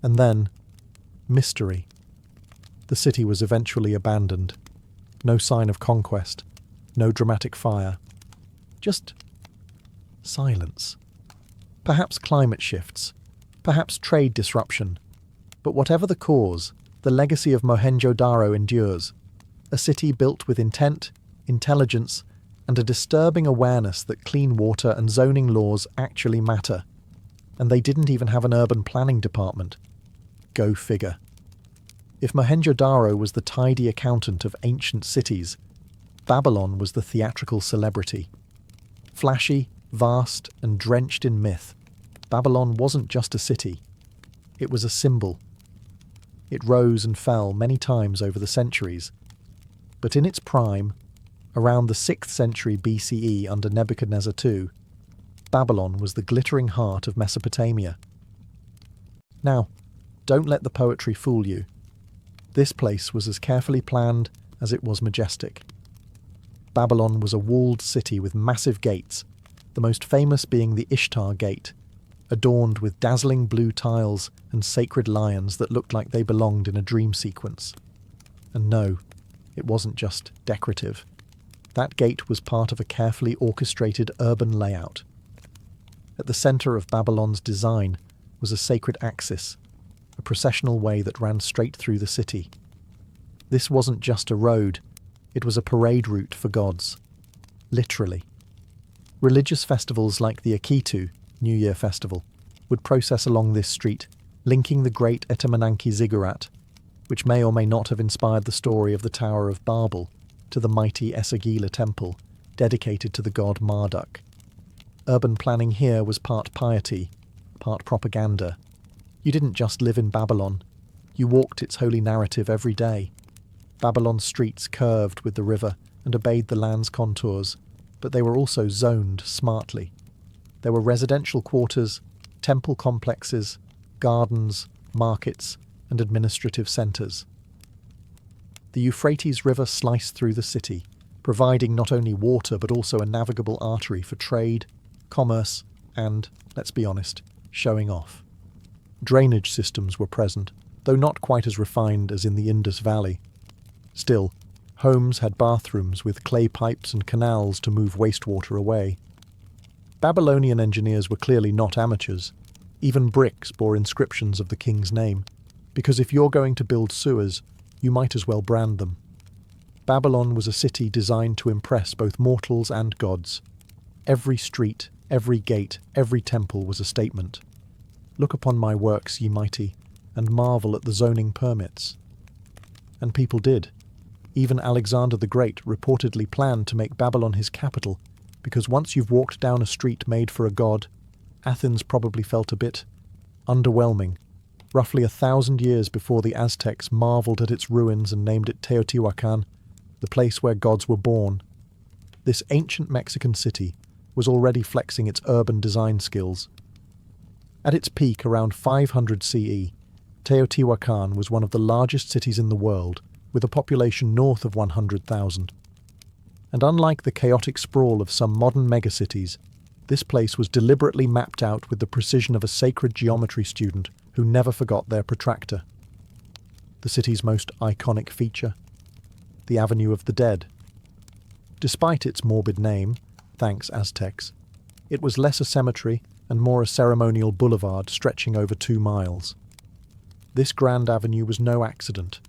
And then, mystery. The city was eventually abandoned. No sign of conquest. No dramatic fire. Just silence. Perhaps climate shifts. Perhaps trade disruption. But whatever the cause, the legacy of Mohenjo-Daro endures. A city built with intent, intelligence, and a disturbing awareness that clean water and zoning laws actually matter. And they didn't even have an urban planning department. Go figure. If Mohenjo-Daro was the tidy accountant of ancient cities, Babylon was the theatrical celebrity. Flashy, vast, and drenched in myth, Babylon wasn't just a city. It was a symbol. It rose and fell many times over the centuries. But in its prime, around the 6th century BCE under Nebuchadnezzar II, Babylon was the glittering heart of Mesopotamia. Now, Don't let the poetry fool you. This place was as carefully planned as it was majestic. Babylon was a walled city with massive gates, the most famous being the Ishtar Gate, adorned with dazzling blue tiles and sacred lions that looked like they belonged in a dream sequence. And no, it wasn't just decorative. That gate was part of a carefully orchestrated urban layout. At the centre of Babylon's design was a sacred axis, a processional way that ran straight through the city. This wasn't just a road, it was a parade route for gods. Literally. Religious festivals like the Akitu, New Year Festival, would process along this street, linking the great Etemenanke ziggurat, which may or may not have inspired the story of the Tower of Babel, to the mighty Esagila temple, dedicated to the god Marduk. Urban planning here was part piety, part propaganda. You didn't just live in Babylon, you walked its holy narrative every day. Babylon's streets curved with the river and obeyed the land's contours, but they were also zoned smartly. There were residential quarters, temple complexes, gardens, markets, and administrative centres. The Euphrates River sliced through the city, providing not only water but also a navigable artery for trade, commerce, and, let's be honest, showing off. Drainage systems were present, though not quite as refined as in the Indus Valley. Still, homes had bathrooms with clay pipes and canals to move wastewater away. Babylonian engineers were clearly not amateurs. Even bricks bore inscriptions of the king's name, because if you're going to build sewers, you might as well brand them. Babylon was a city designed to impress both mortals and gods. Every street, every gate, every temple was a statement. Look upon my works, ye mighty, and marvel at the zoning permits. And people did. Even Alexander the Great reportedly planned to make Babylon his capital, because once you've walked down a street made for a god, Athens probably felt a bit underwhelming. Roughly 1,000 years before the Aztecs marveled at its ruins and named it Teotihuacan, the place where gods were born. This ancient Mexican city was already flexing its urban design skills. At its peak around 500 CE, Teotihuacan was one of the largest cities in the world, with a population north of 100,000. And unlike the chaotic sprawl of some modern megacities, this place was deliberately mapped out with the precision of a sacred geometry student who never forgot their protractor. The city's most iconic feature? The Avenue of the Dead. Despite its morbid name, thanks Aztecs, it was less a cemetery and more a ceremonial boulevard stretching over 2 miles. This grand avenue was no accident.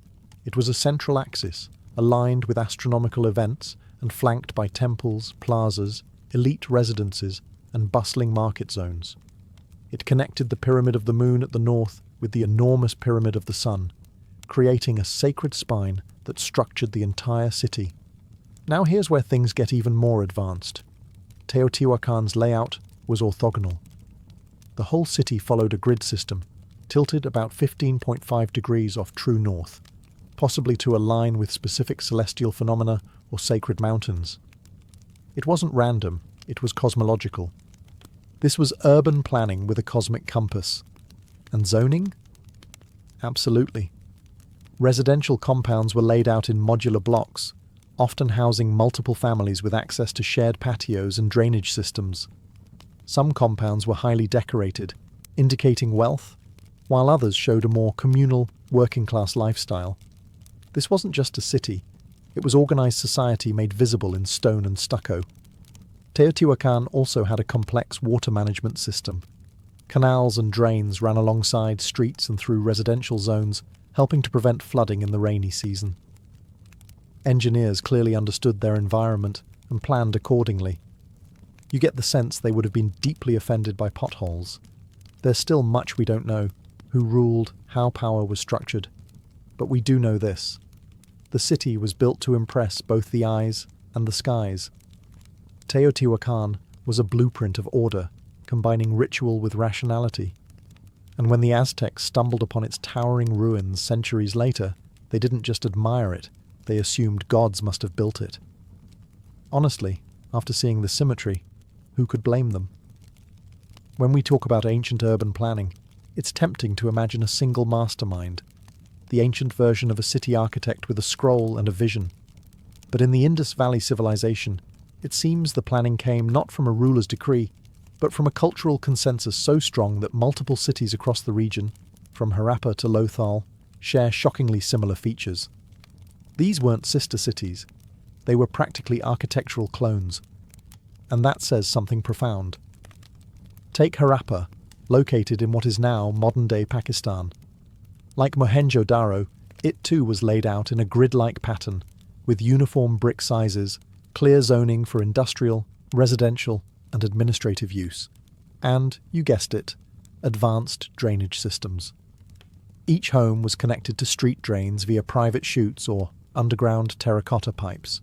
It was a central axis, aligned with astronomical events and flanked by temples, plazas, elite residences, and bustling market zones. It connected the Pyramid of the Moon at the north with the enormous Pyramid of the Sun, creating a sacred spine that structured the entire city. Now here's where things get even more advanced. Teotihuacan's layout was orthogonal. The whole city followed a grid system, tilted about 15.5 degrees off true north, possibly to align with specific celestial phenomena or sacred mountains. It wasn't random, it was cosmological. This was urban planning with a cosmic compass. And zoning? Absolutely. Residential compounds were laid out in modular blocks, often housing multiple families with access to shared patios and drainage systems. Some compounds were highly decorated, indicating wealth, while others showed a more communal, working-class lifestyle. This wasn't just a city, it was organised society made visible in stone and stucco. Teotihuacan also had a complex water management system. Canals and drains ran alongside streets and through residential zones, helping to prevent flooding in the rainy season. Engineers clearly understood their environment and planned accordingly. You get the sense they would have been deeply offended by potholes. There's still much we don't know: who ruled, how power was structured. But we do know this: the city was built to impress both the eyes and the skies. Teotihuacan was a blueprint of order, combining ritual with rationality. And when the Aztecs stumbled upon its towering ruins centuries later, they didn't just admire it, they assumed gods must have built it. Honestly, after seeing the symmetry, who could blame them? When we talk about ancient urban planning, It's tempting to imagine a single mastermind, the ancient version of a city architect with a scroll and a vision. But in the Indus Valley civilization, it seems the planning came not from a ruler's decree, but from a cultural consensus so strong that multiple cities across the region, from Harappa to Lothal, share shockingly similar features. These weren't sister cities. They were practically architectural clones. And that says something profound. Take Harappa, located in what is now modern-day Pakistan. Like Mohenjo-Daro, it too was laid out in a grid-like pattern, with uniform brick sizes, clear zoning for industrial, residential, and administrative use. And, you guessed it, advanced drainage systems. Each home was connected to street drains via private chutes or underground terracotta pipes.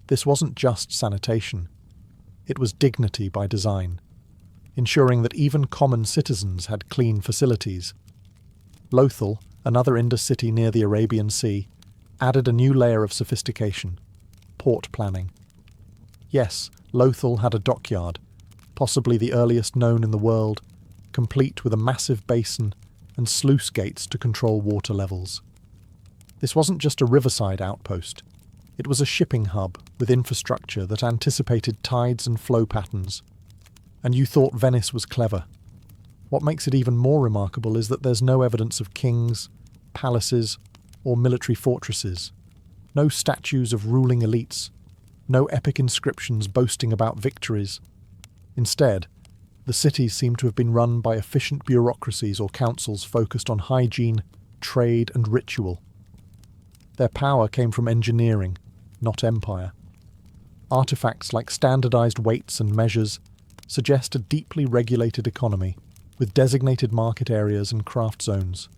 This wasn't just sanitation. It was dignity by design, ensuring that even common citizens had clean facilities. Lothal, another Indus city near the Arabian Sea, added a new layer of sophistication: port planning. Yes, Lothal had a dockyard, possibly the earliest known in the world, complete with a massive basin and sluice gates to control water levels. This wasn't just a riverside outpost. It was a shipping hub with infrastructure that anticipated tides and flow patterns. And you thought Venice was clever. What makes it even more remarkable is that there's no evidence of kings, palaces, or military fortresses. No statues of ruling elites. No epic inscriptions boasting about victories. Instead, the cities seem to have been run by efficient bureaucracies or councils focused on hygiene, trade, and ritual. Their power came from engineering, not empire. Artifacts like standardized weights and measures suggest a deeply regulated economy, with designated market areas and craft zones.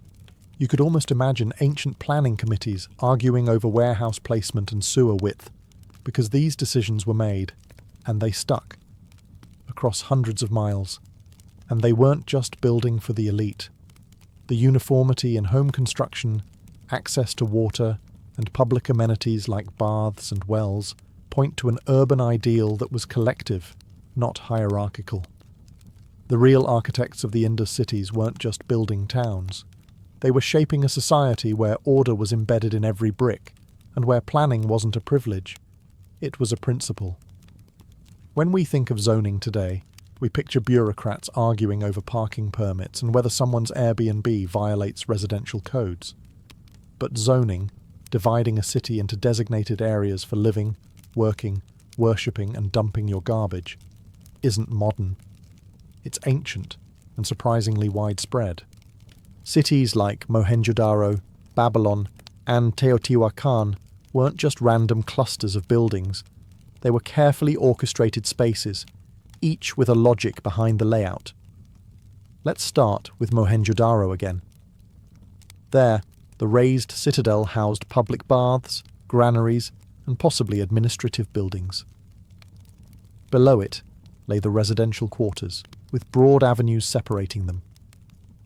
You could almost imagine ancient planning committees arguing over warehouse placement and sewer width, because these decisions were made, and they stuck, across hundreds of miles. And they weren't just building for the elite. The uniformity in home construction, access to water, and public amenities like baths and wells point to an urban ideal that was collective, not hierarchical. The real architects of the Indus cities weren't just building towns. They were shaping a society where order was embedded in every brick, and where planning wasn't a privilege. It was a principle. When we think of zoning today, we picture bureaucrats arguing over parking permits and whether someone's Airbnb violates residential codes. But zoning, dividing a city into designated areas for living, working, worshipping, and dumping your garbage, isn't modern. It's ancient and surprisingly widespread. Cities like Mohenjo-Daro, Babylon, and Teotihuacan weren't just random clusters of buildings. They were carefully orchestrated spaces, each with a logic behind the layout. Let's start with Mohenjo-Daro again. There, the raised citadel housed public baths, granaries, and possibly administrative buildings. Below it lay the residential quarters, with broad avenues separating them.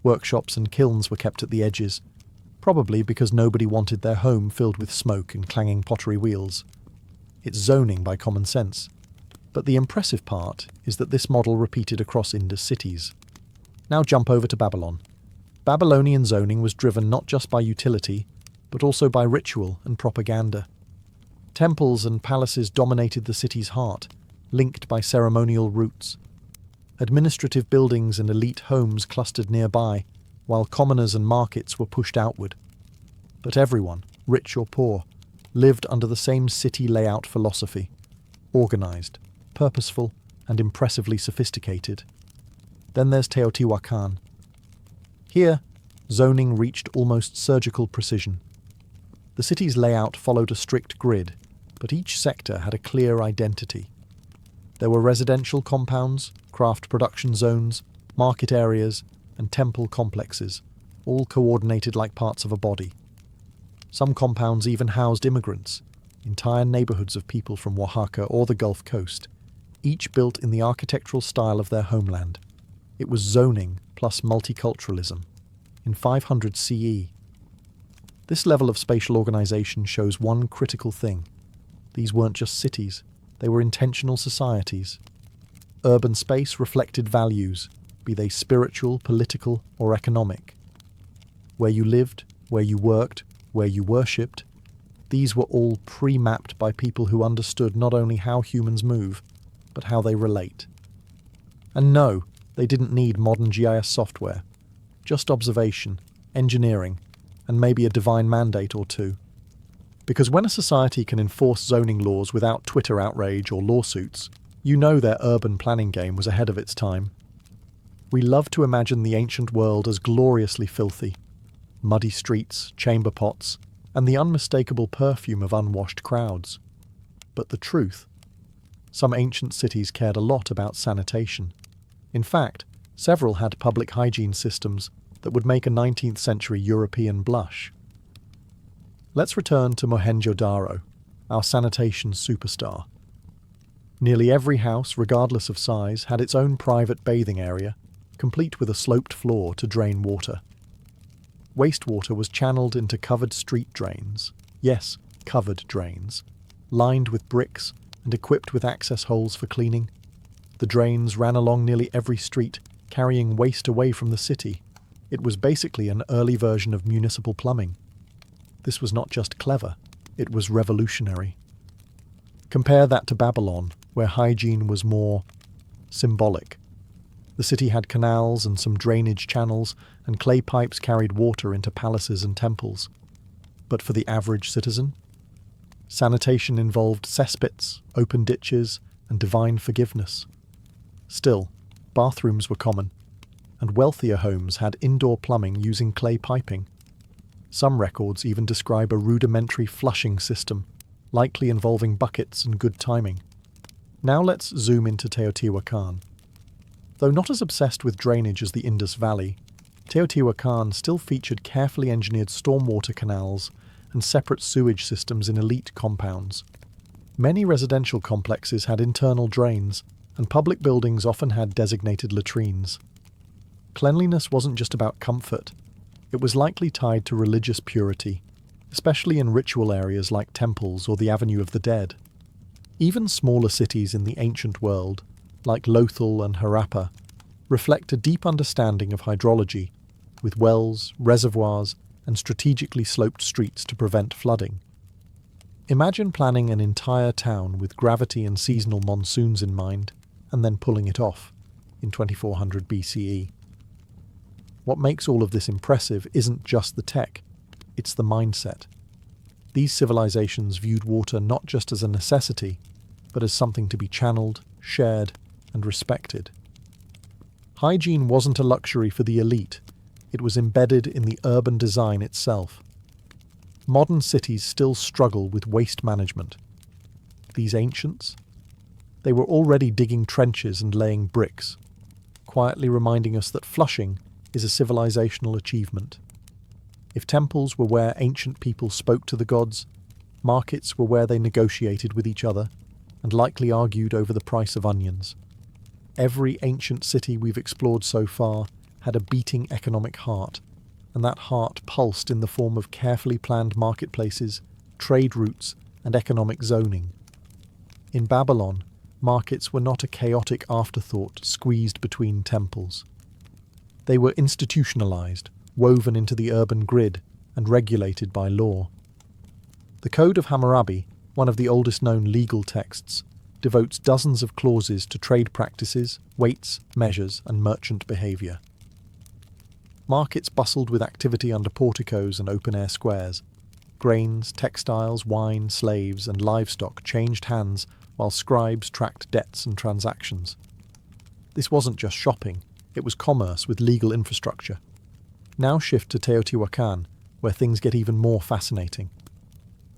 Workshops and kilns were kept at the edges, probably because nobody wanted their home filled with smoke and clanging pottery wheels. It's zoning by common sense. But the impressive part is that this model repeated across Indus cities. Now jump over to Babylon. Babylonian zoning was driven not just by utility, but also by ritual and propaganda. Temples and palaces dominated the city's heart, linked by ceremonial roots. Administrative buildings and elite homes clustered nearby, while commoners and markets were pushed outward. But everyone, rich or poor, lived under the same city layout philosophy: organized, purposeful, and impressively sophisticated. Then there's Teotihuacan. Here, zoning reached almost surgical precision. The city's layout followed a strict grid, but each sector had a clear identity. There were residential compounds, craft production zones, market areas, and temple complexes, all coordinated like parts of a body. Some compounds even housed immigrants, entire neighborhoods of people from Oaxaca or the Gulf Coast, each built in the architectural style of their homeland. It was zoning plus multiculturalism, in 500 CE. This level of spatial organization shows one critical thing. These weren't just cities, they were intentional societies. Urban space reflected values, be they spiritual, political, or economic. Where you lived, where you worked, where you worshipped, these were all pre-mapped by people who understood not only how humans move, but how they relate. And no, they didn't need modern GIS software, just observation, engineering, and maybe a divine mandate or two. Because when a society can enforce zoning laws without Twitter outrage or lawsuits, you know their urban planning game was ahead of its time. We love to imagine the ancient world as gloriously filthy. Muddy streets, chamber pots, and the unmistakable perfume of unwashed crowds. But the truth? Some ancient cities cared a lot about sanitation. In fact, several had public hygiene systems that would make a 19th century European blush. Let's return to Mohenjo-Daro, our sanitation superstar. Nearly every house, regardless of size, had its own private bathing area, complete with a sloped floor to drain water. Wastewater was channeled into covered street drains. Yes, covered drains. Lined with bricks and equipped with access holes for cleaning. The drains ran along nearly every street, carrying waste away from the city. It was basically an early version of municipal plumbing. This was not just clever, it was revolutionary. Compare that to Babylon, where hygiene was more symbolic. The city had canals and some drainage channels, and clay pipes carried water into palaces and temples. But for the average citizen, sanitation involved cesspits, open ditches, and divine forgiveness. Still, bathrooms were common, and wealthier homes had indoor plumbing using clay piping. Some records even describe a rudimentary flushing system, likely involving buckets and good timing. Now let's zoom into Teotihuacan. Though not as obsessed with drainage as the Indus Valley, Teotihuacan still featured carefully engineered stormwater canals and separate sewage systems in elite compounds. Many residential complexes had internal drains, and public buildings often had designated latrines. Cleanliness wasn't just about comfort. It was likely tied to religious purity, especially in ritual areas like temples or the Avenue of the Dead. Even smaller cities in the ancient world, like Lothal and Harappa, reflect a deep understanding of hydrology, with wells, reservoirs, and strategically sloped streets to prevent flooding. Imagine planning an entire town with gravity and seasonal monsoons in mind, and then pulling it off in 2400 BCE. What makes all of this impressive isn't just the tech, it's the mindset. These civilizations viewed water not just as a necessity, but as something to be channeled, shared, and respected. Hygiene wasn't a luxury for the elite, it was embedded in the urban design itself. Modern cities still struggle with waste management. These ancients? They were already digging trenches and laying bricks, quietly reminding us that flushing is a civilizational achievement. If temples were where ancient people spoke to the gods, markets were where they negotiated with each other, and likely argued over the price of onions. Every ancient city we've explored so far had a beating economic heart, and that heart pulsed in the form of carefully planned marketplaces, trade routes, and economic zoning. In Babylon, markets were not a chaotic afterthought squeezed between temples. They were institutionalized, woven into the urban grid, and regulated by law. The Code of Hammurabi, one of the oldest known legal texts, devotes dozens of clauses to trade practices, weights, measures, and merchant behaviour. Markets bustled with activity under porticos and open-air squares. Grains, textiles, wine, slaves, and livestock changed hands while scribes tracked debts and transactions. This wasn't just shopping, it was commerce with legal infrastructure. Now shift to Teotihuacan, where things get even more fascinating.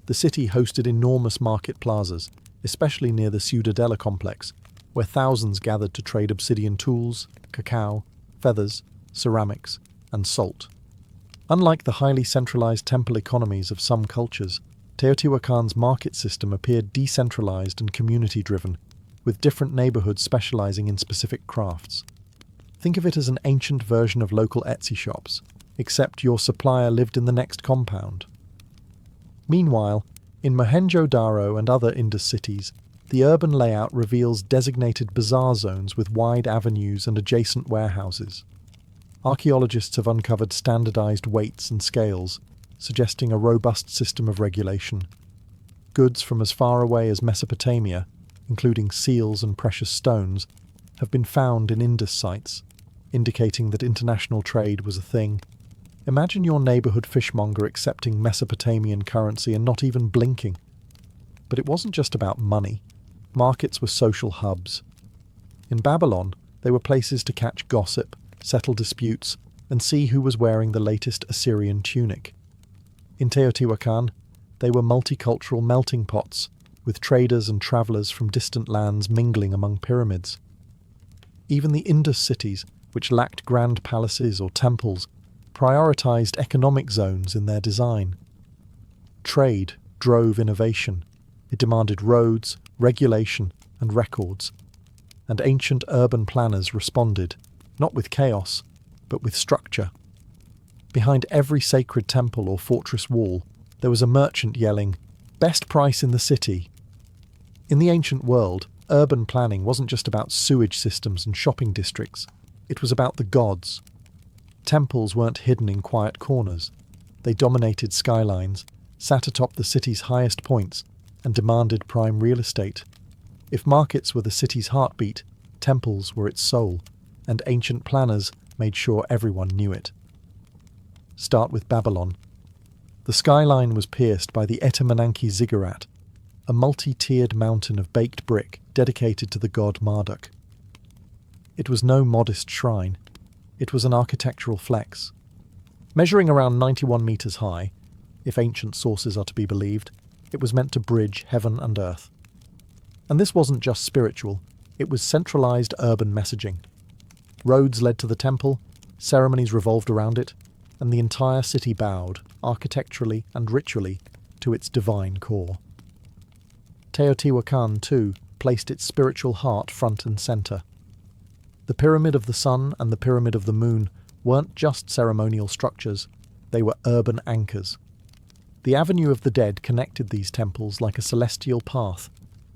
The city hosted enormous market plazas, especially near the Ciudadela complex, where thousands gathered to trade obsidian tools, cacao, feathers, ceramics, and salt. Unlike the highly centralized temple economies of some cultures, Teotihuacan's market system appeared decentralized and community-driven, with different neighborhoods specializing in specific crafts. Think of it as an ancient version of local Etsy shops, except your supplier lived in the next compound. Meanwhile, in Mohenjo-Daro and other Indus cities, The urban layout reveals designated bazaar zones with wide avenues and adjacent warehouses. Archaeologists have uncovered standardized weights and scales, suggesting a robust system of regulation. Goods from as far away as Mesopotamia, including seals and precious stones, have been found in Indus sites, indicating that international trade was a thing. Imagine your neighborhood fishmonger accepting Mesopotamian currency and not even blinking. But it wasn't just about money. Markets were social hubs. In Babylon, they were places to catch gossip, settle disputes, and see who was wearing the latest Assyrian tunic. In Teotihuacan, they were multicultural melting pots, with traders and travellers from distant lands mingling among pyramids. Even the Indus cities, which lacked grand palaces or temples, prioritized economic zones in their design. Trade drove innovation. It demanded roads, regulation, and records. And ancient urban planners responded, not with chaos, but with structure. Behind every sacred temple or fortress wall, there was a merchant yelling, "Best price in the city." In the ancient world, urban planning wasn't just about sewage systems and shopping districts. It was about the gods. Temples weren't hidden in quiet corners. They dominated skylines, sat atop the city's highest points, and demanded prime real estate. If markets were the city's heartbeat, temples were its soul, and ancient planners made sure everyone knew it. Start with Babylon. The skyline was pierced by the Etemenanke ziggurat, a multi-tiered mountain of baked brick dedicated to the god Marduk. It was no modest shrine. It was an architectural flex. Measuring around 91 metres high, if ancient sources are to be believed, it was meant to bridge heaven and earth. And this wasn't just spiritual, it was centralised urban messaging. Roads led to the temple, ceremonies revolved around it, and the entire city bowed, architecturally and ritually, to its divine core. Teotihuacan, too, placed its spiritual heart front and centre. The Pyramid of the Sun and the Pyramid of the Moon weren't just ceremonial structures, they were urban anchors. The Avenue of the Dead connected these temples like a celestial path,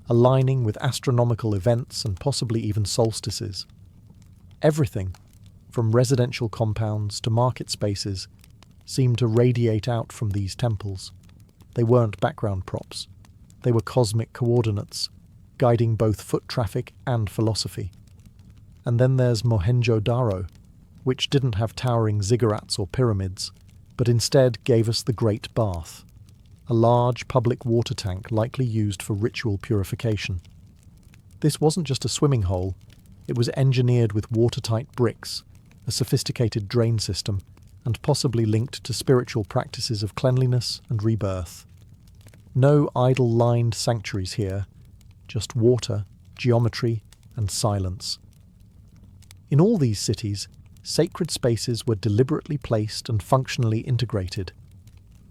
aligning with astronomical events and possibly even solstices. Everything, from residential compounds to market spaces, seemed to radiate out from these temples. They weren't background props. They were cosmic coordinates, guiding both foot traffic and philosophy. And then there's Mohenjo-Daro, which didn't have towering ziggurats or pyramids, but instead gave us the Great Bath, a large public water tank likely used for ritual purification. This wasn't just a swimming hole, it was engineered with watertight bricks, a sophisticated drain system, and possibly linked to spiritual practices of cleanliness and rebirth. No idol-lined sanctuaries here, just water, geometry, and silence. In all these cities, sacred spaces were deliberately placed and functionally integrated.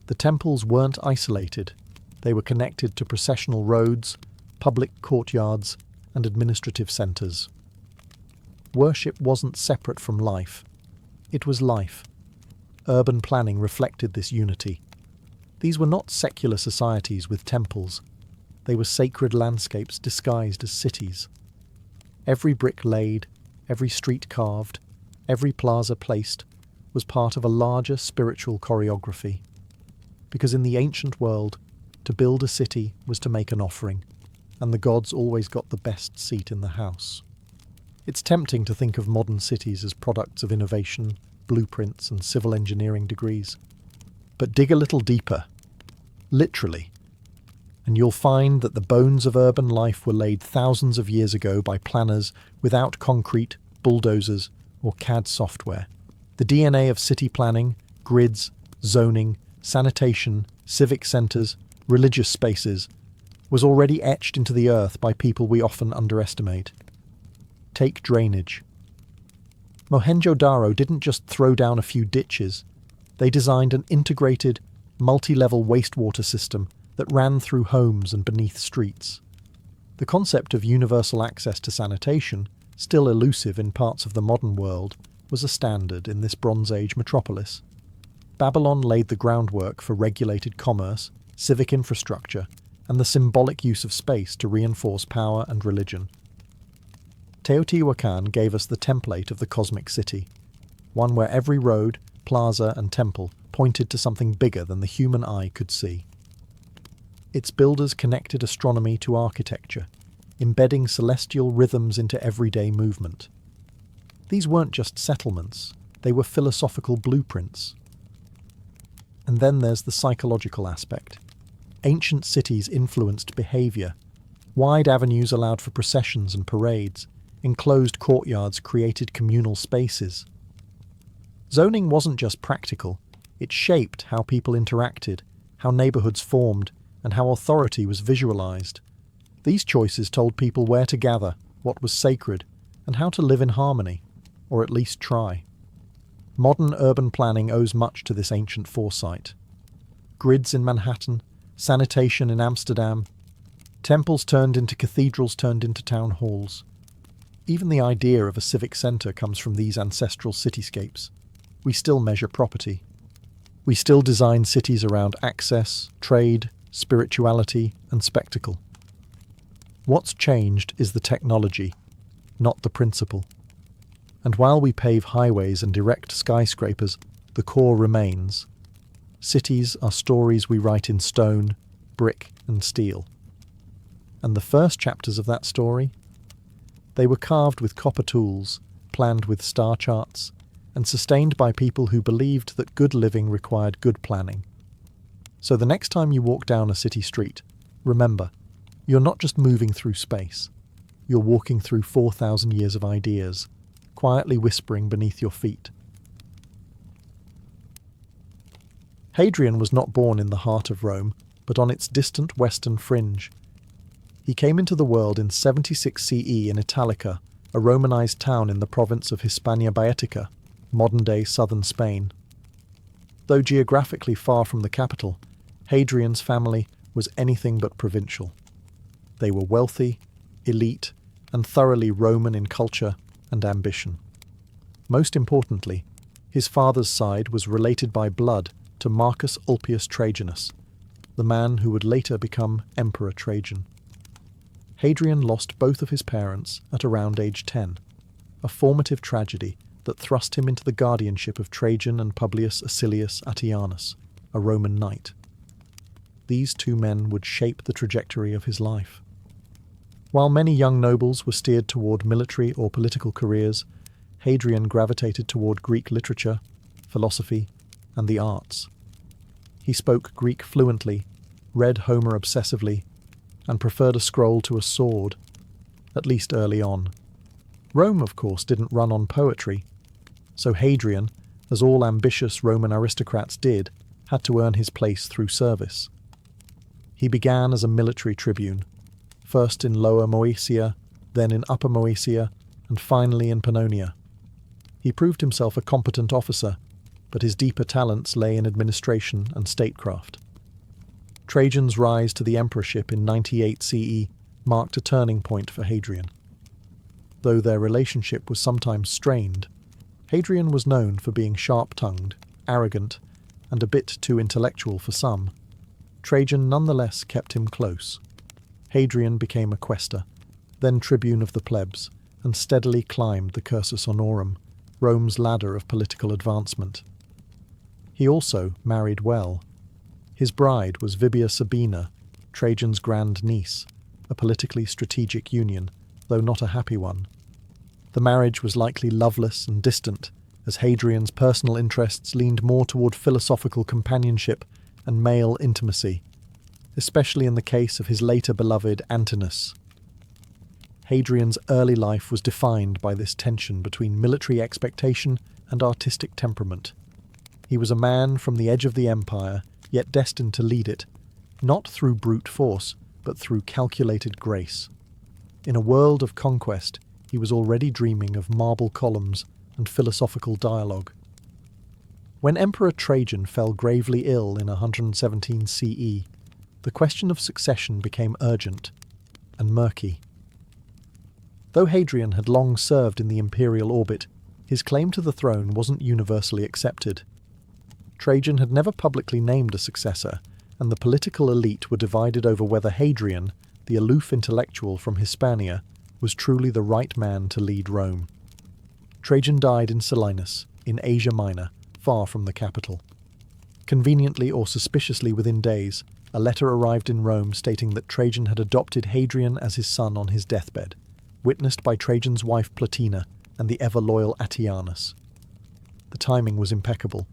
The temples weren't isolated, they were connected to processional roads, public courtyards, and administrative centres. Worship wasn't separate from life, it was life. Urban planning reflected this unity. These were not secular societies with temples, they were sacred landscapes disguised as cities. Every brick laid, every street carved, every plaza placed, was part of a larger spiritual choreography. Because in the ancient world, to build a city was to make an offering, and the gods always got the best seat in the house. It's tempting to think of modern cities as products of innovation, blueprints, and civil engineering degrees. But dig a little deeper, literally, and you'll find that the bones of urban life were laid thousands of years ago by planners without concrete, bulldozers, or CAD software. The DNA of city planning, grids, zoning, sanitation, civic centres, religious spaces, was already etched into the earth by people we often underestimate. Take drainage. Mohenjo-Daro didn't just throw down a few ditches, they designed an integrated, multi-level wastewater system that ran through homes and beneath streets. The concept of universal access to sanitation, still elusive in parts of the modern world, was a standard in this Bronze Age metropolis. Babylon laid the groundwork for regulated commerce, civic infrastructure, and the symbolic use of space to reinforce power and religion. Teotihuacan gave us the template of the cosmic city, one where every road, plaza, and temple pointed to something bigger than the human eye could see. Its builders connected astronomy to architecture, embedding celestial rhythms into everyday movement. These weren't just settlements, they were philosophical blueprints. And then there's the psychological aspect. Ancient cities influenced behaviour. Wide avenues allowed for processions and parades. Enclosed courtyards created communal spaces. Zoning wasn't just practical, it shaped how people interacted, how neighbourhoods formed, and how authority was visualised. These choices told people where to gather, what was sacred, and how to live in harmony, or at least try. Modern urban planning owes much to this ancient foresight. Grids in Manhattan, sanitation in Amsterdam, temples turned into cathedrals turned into town halls. Even the idea of a civic centre comes from these ancestral cityscapes. We still measure property. We still design cities around access, trade, spirituality, and spectacle. What's changed is the technology, not the principle. And while we pave highways and erect skyscrapers, the core remains. Cities are stories we write in stone, brick, and steel. And the first chapters of that story? They were carved with copper tools, planned with star charts, and sustained by people who believed that good living required good planning. So the next time you walk down a city street, remember, you're not just moving through space. You're walking through 4,000 years of ideas, quietly whispering beneath your feet. Hadrian was not born in the heart of Rome, but on its distant western fringe. He came into the world in 76 CE in Italica, a Romanized town in the province of Hispania Baetica, modern-day southern Spain. Though geographically far from the capital, Hadrian's family was anything but provincial. They were wealthy, elite, and thoroughly Roman in culture and ambition. Most importantly, his father's side was related by blood to Marcus Ulpius Trajanus, the man who would later become Emperor Trajan. Hadrian lost both of his parents at around age 10, a formative tragedy that thrust him into the guardianship of Trajan and Publius Acilius Attianus, a Roman knight. These two men would shape the trajectory of his life. While many young nobles were steered toward military or political careers, Hadrian gravitated toward Greek literature, philosophy, and the arts. He spoke Greek fluently, read Homer obsessively, and preferred a scroll to a sword, at least early on. Rome, of course, didn't run on poetry, so Hadrian, as all ambitious Roman aristocrats did, had to earn his place through service. He began as a military tribune, first in Lower Moesia, then in Upper Moesia, and finally in Pannonia. He proved himself a competent officer, but his deeper talents lay in administration and statecraft. Trajan's rise to the emperorship in 98 CE marked a turning point for Hadrian. Though their relationship was sometimes strained, Hadrian was known for being sharp-tongued, arrogant, and a bit too intellectual for some. Trajan nonetheless kept him close. Hadrian became a quaestor, then tribune of the plebs, and steadily climbed the cursus honorum, Rome's ladder of political advancement. He also married well. His bride was Vibia Sabina, Trajan's grand-niece, a politically strategic union, though not a happy one. The marriage was likely loveless and distant, as Hadrian's personal interests leaned more toward philosophical companionship and male intimacy, especially in the case of his later beloved Antinous. Hadrian's early life was defined by this tension between military expectation and artistic temperament. He was a man from the edge of the empire, yet destined to lead it, not through brute force, but through calculated grace. In a world of conquest, he was already dreaming of marble columns and philosophical dialogue. When Emperor Trajan fell gravely ill in 117 CE, the question of succession became urgent and murky. Though Hadrian had long served in the imperial orbit, his claim to the throne wasn't universally accepted. Trajan had never publicly named a successor, and the political elite were divided over whether Hadrian, the aloof intellectual from Hispania, was truly the right man to lead Rome. Trajan died in Selinus, in Asia Minor, far from the capital. Conveniently or suspiciously within days, a letter arrived in Rome stating that Trajan had adopted Hadrian as his son on his deathbed, witnessed by Trajan's wife Plotina and the ever-loyal Attianus. The timing was impeccable.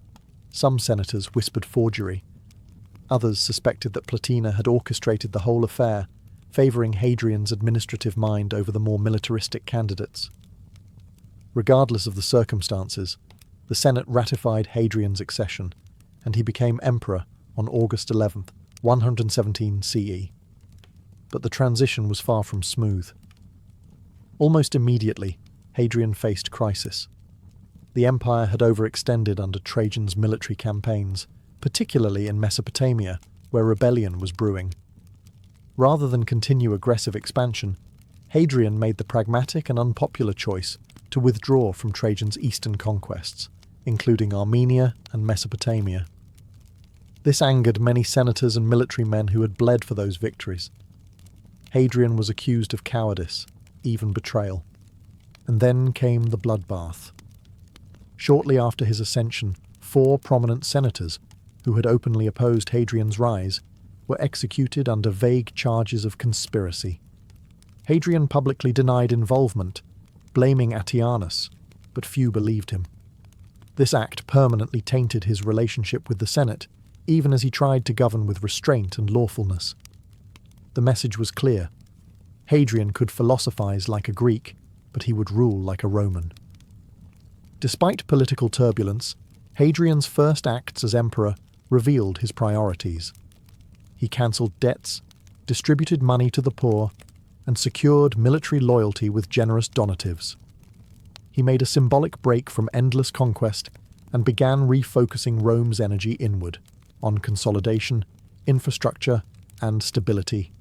Some senators whispered forgery. Others suspected that Plotina had orchestrated the whole affair, favouring Hadrian's administrative mind over the more militaristic candidates. Regardless of the circumstances, the Senate ratified Hadrian's accession, and he became emperor on August 11th, 117 CE. But the transition was far from smooth. Almost immediately, Hadrian faced crisis. The empire had overextended under Trajan's military campaigns, particularly in Mesopotamia, where rebellion was brewing. Rather than continue aggressive expansion, Hadrian made the pragmatic and unpopular choice to withdraw from Trajan's eastern conquests, including Armenia and Mesopotamia. This angered many senators and military men who had bled for those victories. Hadrian was accused of cowardice, even betrayal. And then came the bloodbath. Shortly after his ascension, 4 prominent senators, who had openly opposed Hadrian's rise, were executed under vague charges of conspiracy. Hadrian publicly denied involvement, blaming Attianus, but few believed him. This act permanently tainted his relationship with the Senate, even as he tried to govern with restraint and lawfulness. The message was clear. Hadrian could philosophize like a Greek, but he would rule like a Roman. Despite political turbulence, Hadrian's first acts as emperor revealed his priorities. He cancelled debts, distributed money to the poor, and secured military loyalty with generous donatives. He made a symbolic break from endless conquest and began refocusing Rome's energy inward, on consolidation, infrastructure, and stability.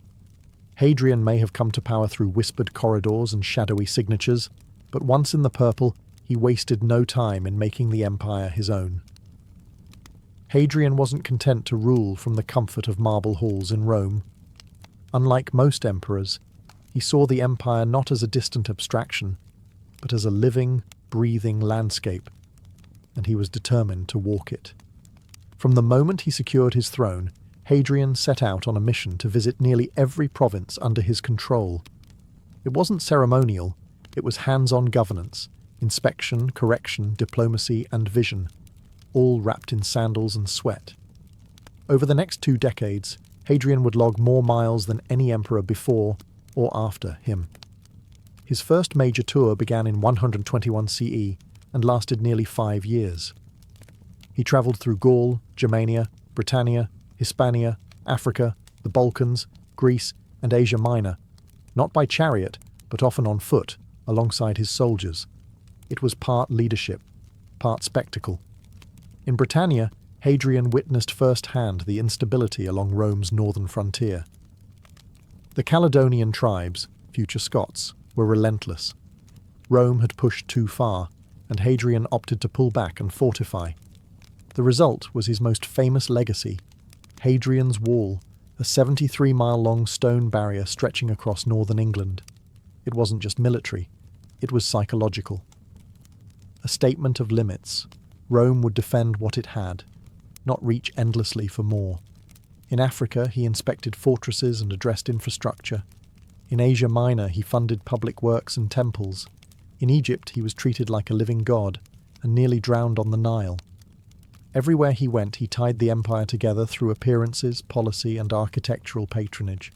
Hadrian may have come to power through whispered corridors and shadowy signatures, but once in the purple, he wasted no time in making the empire his own. Hadrian wasn't content to rule from the comfort of marble halls in Rome. Unlike most emperors, he saw the empire not as a distant abstraction, but as a living, breathing landscape, and he was determined to walk it. From the moment he secured his throne, Hadrian set out on a mission to visit nearly every province under his control. It wasn't ceremonial, it was hands-on governance, inspection, correction, diplomacy, and vision, all wrapped in sandals and sweat. Over the next 2 decades, Hadrian would log more miles than any emperor before or after him. His first major tour began in 121 CE and lasted nearly 5 years. He travelled through Gaul, Germania, Britannia, Hispania, Africa, the Balkans, Greece, and Asia Minor, not by chariot, but often on foot, alongside his soldiers. It was part leadership, part spectacle. In Britannia, Hadrian witnessed firsthand the instability along Rome's northern frontier. The Caledonian tribes, future Scots, were relentless. Rome had pushed too far, and Hadrian opted to pull back and fortify. The result was his most famous legacy, Hadrian's Wall, a 73-mile-long stone barrier stretching across northern England. It wasn't just military, it was psychological. A statement of limits. Rome would defend what it had, not reach endlessly for more. In Africa, he inspected fortresses and addressed infrastructure. In Asia Minor, he funded public works and temples. In Egypt, he was treated like a living god and nearly drowned on the Nile. Everywhere he went, he tied the empire together through appearances, policy, and architectural patronage.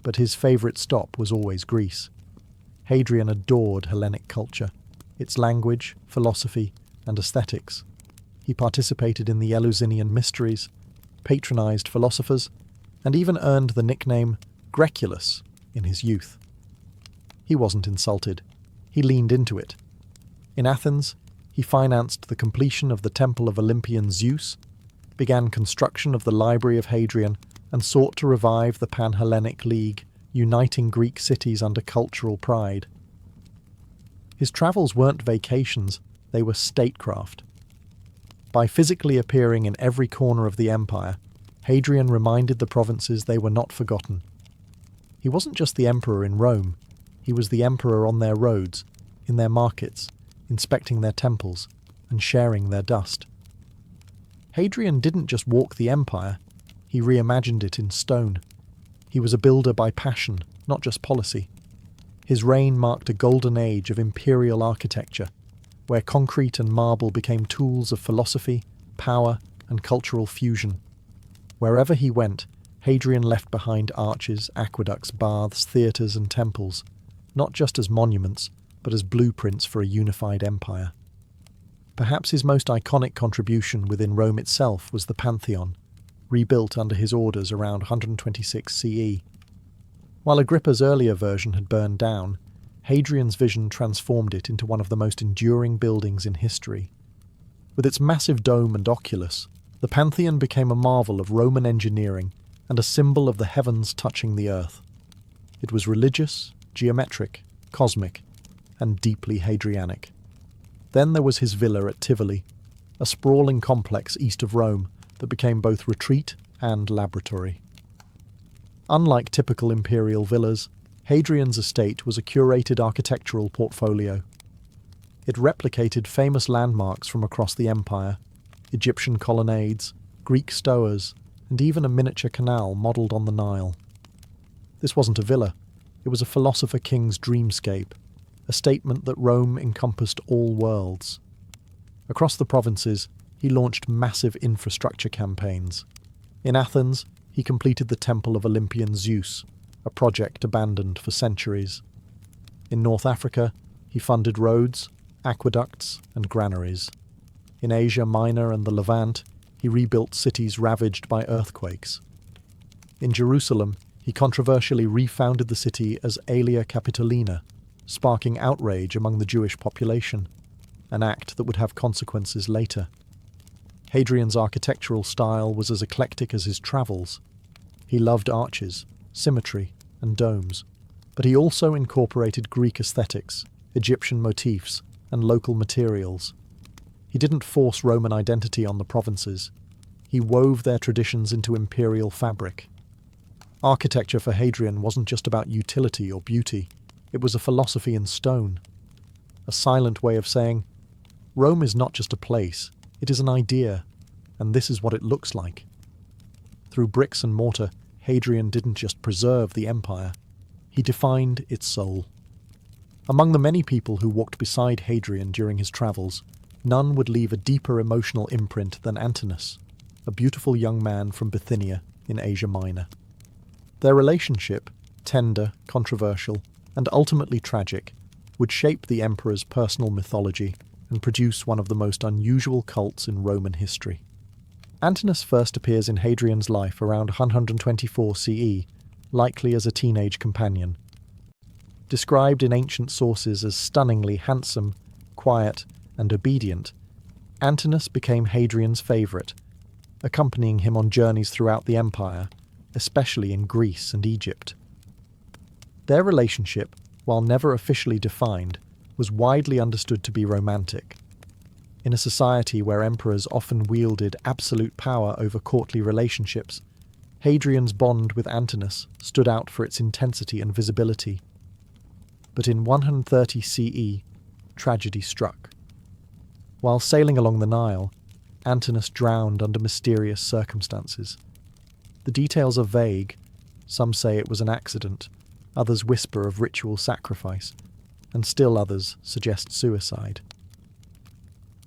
But his favourite stop was always Greece. Hadrian adored Hellenic culture, its language, philosophy, and aesthetics. He participated in the Eleusinian mysteries, patronised philosophers, and even earned the nickname Graeculus in his youth. He wasn't insulted. He leaned into it. In Athens, he financed the completion of the Temple of Olympian Zeus, began construction of the Library of Hadrian, and sought to revive the Pan-Hellenic League, uniting Greek cities under cultural pride. His travels weren't vacations, they were statecraft. By physically appearing in every corner of the empire, Hadrian reminded the provinces they were not forgotten. He wasn't just the emperor in Rome, he was the emperor on their roads, in their markets, inspecting their temples, and sharing their dust. Hadrian didn't just walk the empire, he reimagined it in stone. He was a builder by passion, not just policy. His reign marked a golden age of imperial architecture, where concrete and marble became tools of philosophy, power, and cultural fusion. Wherever he went, Hadrian left behind arches, aqueducts, baths, theatres, and temples, not just as monuments, but as blueprints for a unified empire. Perhaps his most iconic contribution within Rome itself was the Pantheon, rebuilt under his orders around 126 CE. While Agrippa's earlier version had burned down, Hadrian's vision transformed it into one of the most enduring buildings in history. With its massive dome and oculus, the Pantheon became a marvel of Roman engineering and a symbol of the heavens touching the earth. It was religious, geometric, cosmic, and deeply Hadrianic. Then there was his villa at Tivoli, a sprawling complex east of Rome that became both retreat and laboratory. Unlike typical imperial villas, Hadrian's estate was a curated architectural portfolio. It replicated famous landmarks from across the empire, Egyptian colonnades, Greek stoas, and even a miniature canal modelled on the Nile. This wasn't a villa, it was a philosopher king's dreamscape, a statement that Rome encompassed all worlds. Across the provinces, he launched massive infrastructure campaigns. In Athens, he completed the Temple of Olympian Zeus, a project abandoned for centuries. In North Africa, he funded roads, aqueducts, and granaries. In Asia Minor and the Levant, he rebuilt cities ravaged by earthquakes. In Jerusalem, he controversially refounded the city as Aelia Capitolina, sparking outrage among the Jewish population, an act that would have consequences later. Hadrian's architectural style was as eclectic as his travels. He loved arches, symmetry, and domes, but he also incorporated Greek aesthetics, Egyptian motifs, and local materials. He didn't force Roman identity on the provinces. He wove their traditions into imperial fabric. Architecture for Hadrian wasn't just about utility or beauty. It was a philosophy in stone. A silent way of saying, Rome is not just a place, it is an idea, and this is what it looks like. Through bricks and mortar, Hadrian didn't just preserve the empire, he defined its soul. Among the many people who walked beside Hadrian during his travels, none would leave a deeper emotional imprint than Antinous, a beautiful young man from Bithynia in Asia Minor. Their relationship, tender, controversial, and ultimately tragic, would shape the emperor's personal mythology and produce one of the most unusual cults in Roman history. Antinous first appears in Hadrian's life around 124 CE, likely as a teenage companion. Described in ancient sources as stunningly handsome, quiet, and obedient, Antinous became Hadrian's favourite, accompanying him on journeys throughout the empire, especially in Greece and Egypt. Their relationship, while never officially defined, was widely understood to be romantic. In a society where emperors often wielded absolute power over courtly relationships, Hadrian's bond with Antinous stood out for its intensity and visibility. But in 130 CE, tragedy struck. While sailing along the Nile, Antinous drowned under mysterious circumstances. The details are vague. Some say it was an accident, others whisper of ritual sacrifice, and still others suggest suicide.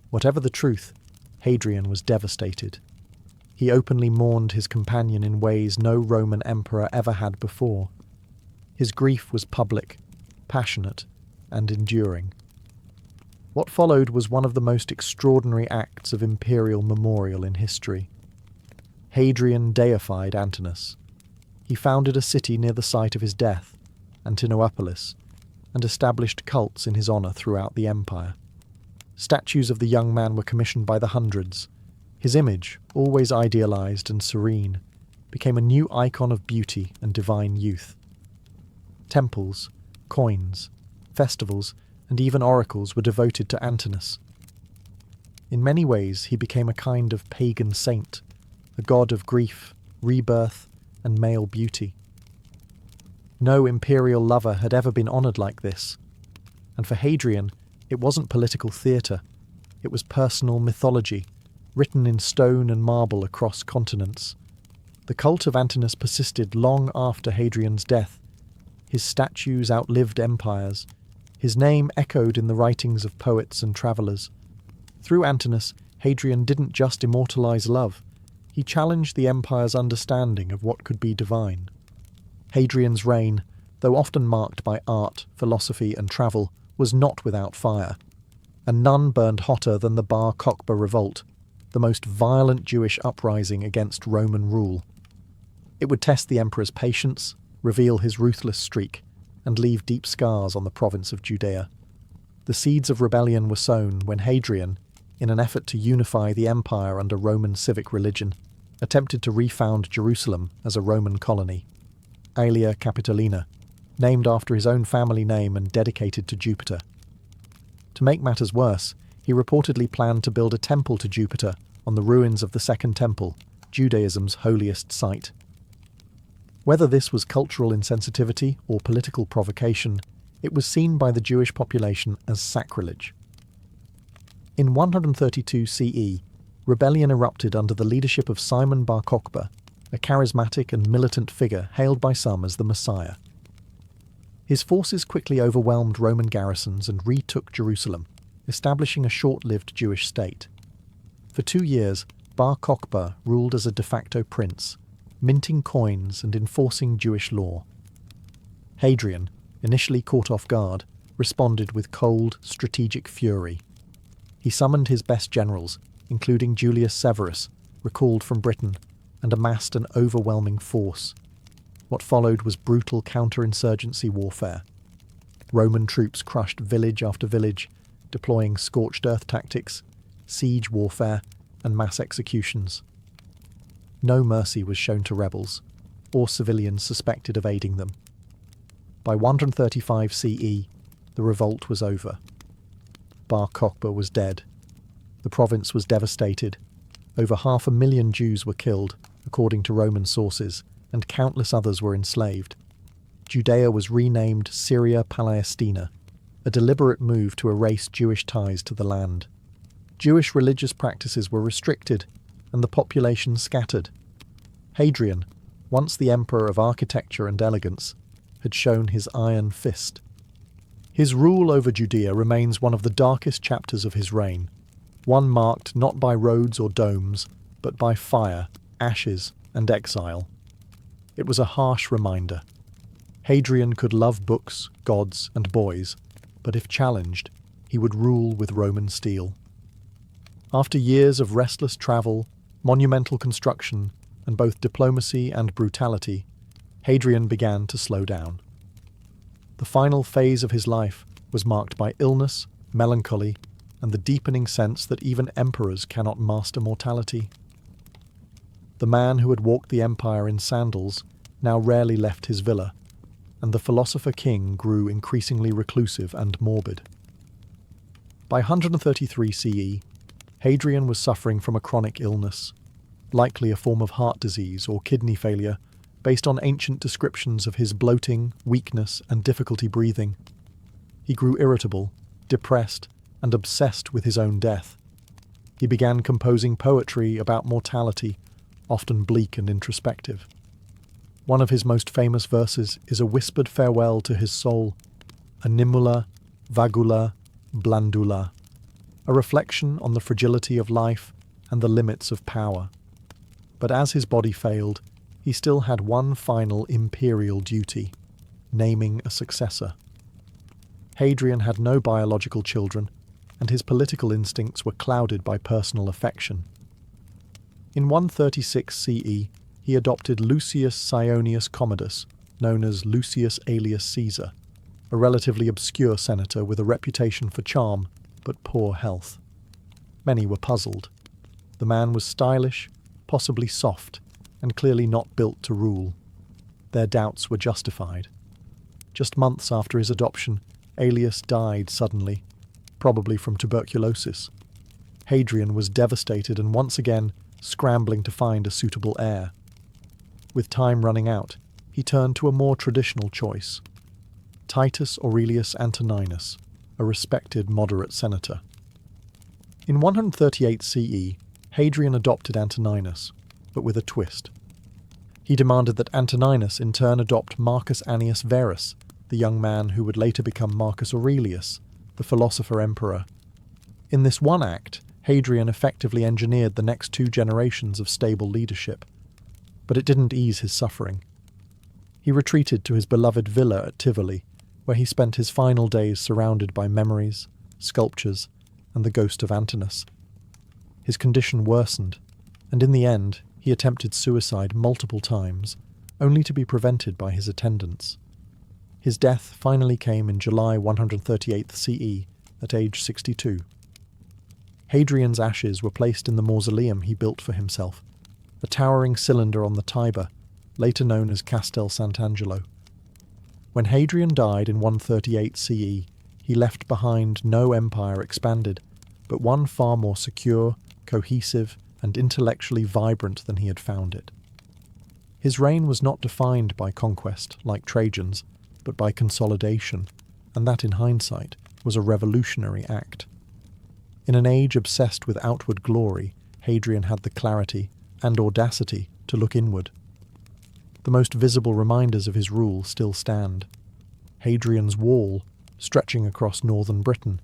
Whatever the truth, Hadrian was devastated. He openly mourned his companion in ways no Roman emperor ever had before. His grief was public, passionate, and enduring. What followed was one of the most extraordinary acts of imperial memorial in history. Hadrian deified Antinous. He founded a city near the site of his death, Antinopolis, and established cults in his honour throughout the empire. Statues of the young man were commissioned by the hundreds. His image, always idealised and serene, became a new icon of beauty and divine youth. Temples, coins, festivals, and even oracles were devoted to Antinous. In many ways, he became a kind of pagan saint, a god of grief, rebirth, and male beauty. No imperial lover had ever been honoured like this, and for Hadrian, it wasn't political theatre, it was personal mythology, written in stone and marble across continents. The cult of Antinous persisted long after Hadrian's death. His statues outlived empires. His name echoed in the writings of poets and travellers. Through Antinous, Hadrian didn't just immortalise love, he challenged the empire's understanding of what could be divine. Hadrian's reign, though often marked by art, philosophy and travel, was not without fire, and none burned hotter than the Bar Kokhba revolt, the most violent Jewish uprising against Roman rule. It would test the emperor's patience, reveal his ruthless streak, and leave deep scars on the province of Judea. The seeds of rebellion were sown when Hadrian, in an effort to unify the empire under Roman civic religion, attempted to refound Jerusalem as a Roman colony. Aelia Capitolina, named after his own family name and dedicated to Jupiter. To make matters worse, he reportedly planned to build a temple to Jupiter on the ruins of the Second Temple, Judaism's holiest site. Whether this was cultural insensitivity or political provocation, it was seen by the Jewish population as sacrilege. In 132 CE, rebellion erupted under the leadership of Simon Bar Kokhba, a charismatic and militant figure hailed by some as the Messiah. His forces quickly overwhelmed Roman garrisons and retook Jerusalem, establishing a short-lived Jewish state. For 2 years, Bar Kokhba ruled as a de facto prince, minting coins and enforcing Jewish law. Hadrian, initially caught off guard, responded with cold, strategic fury. He summoned his best generals, including Julius Severus, recalled from Britain, and amassed an overwhelming force. What followed was brutal counterinsurgency warfare. Roman troops crushed village after village, deploying scorched earth tactics, siege warfare, and mass executions. No mercy was shown to rebels, or civilians suspected of aiding them. By 135 CE, the revolt was over. Bar Kokhba was dead. The province was devastated. Over 500,000 Jews were killed, according to Roman sources, and countless others were enslaved. Judea was renamed Syria Palestina, a deliberate move to erase Jewish ties to the land. Jewish religious practices were restricted, and the population scattered. Hadrian, once the emperor of architecture and elegance, had shown his iron fist. His rule over Judea remains one of the darkest chapters of his reign, one marked not by roads or domes, but by fire, ashes, and exile. It was a harsh reminder. Hadrian could love books, gods, and boys, but if challenged, he would rule with Roman steel. After years of restless travel, monumental construction, and both diplomacy and brutality, Hadrian began to slow down. The final phase of his life was marked by illness, melancholy, and the deepening sense that even emperors cannot master mortality. The man who had walked the empire in sandals now rarely left his villa, and the philosopher king grew increasingly reclusive and morbid. By 133 CE, Hadrian was suffering from a chronic illness, likely a form of heart disease or kidney failure, based on ancient descriptions of his bloating, weakness, and difficulty breathing. He grew irritable, depressed, and obsessed with his own death. He began composing poetry about mortality, often bleak and introspective. One of his most famous verses is a whispered farewell to his soul, animula, vagula, blandula, a reflection on the fragility of life and the limits of power. But as his body failed, he still had one final imperial duty, naming a successor. Hadrian had no biological children, and his political instincts were clouded by personal affection. In 136 CE, he adopted Lucius Sionius Commodus, known as Lucius Aelius Caesar, a relatively obscure senator with a reputation for charm but poor health. Many were puzzled. The man was stylish, possibly soft, and clearly not built to rule. Their doubts were justified. Just months after his adoption, Aelius died suddenly, probably from tuberculosis. Hadrian was devastated and once again scrambling to find a suitable heir. with time running out, he turned to a more traditional choice: Titus Aurelius Antoninus, a respected moderate senator. In 138 CE, Hadrian adopted Antoninus, but with a twist. He demanded that Antoninus in turn adopt Marcus Annius Verus, the young man who would later become Marcus Aurelius, the philosopher-emperor. In this one act, Hadrian effectively engineered the next 2 generations of stable leadership. But it didn't ease his suffering. He retreated to his beloved villa at Tivoli, where he spent his final days surrounded by memories, sculptures, and the ghost of Antinous. His condition worsened, and in the end he attempted suicide multiple times, only to be prevented by his attendants. His death finally came in July 138 CE, at age 62. Hadrian's ashes were placed in the mausoleum he built for himself, a towering cylinder on the Tiber, later known as Castel Sant'Angelo. When Hadrian died in 138 CE, he left behind no empire expanded, but one far more secure, cohesive, and intellectually vibrant than he had found it. His reign was not defined by conquest, like Trajan's, but by consolidation, and that, in hindsight, was a revolutionary act. In an age obsessed with outward glory, Hadrian had the clarity and audacity to look inward. The most visible reminders of his rule still stand. Hadrian's Wall, stretching across northern Britain,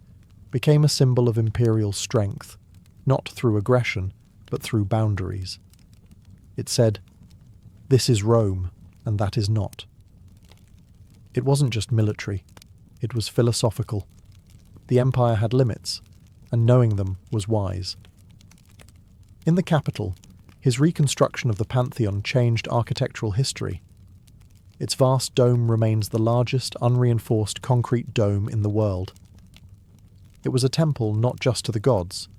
became a symbol of imperial strength, not through aggression, but through boundaries. It said, "This is Rome, and that is not." It wasn't just military, it was philosophical. The empire had limits, and knowing them was wise. In the capital, his reconstruction of the Pantheon changed architectural history. Its vast dome remains the largest unreinforced concrete dome in the world. It was a temple not just to the gods,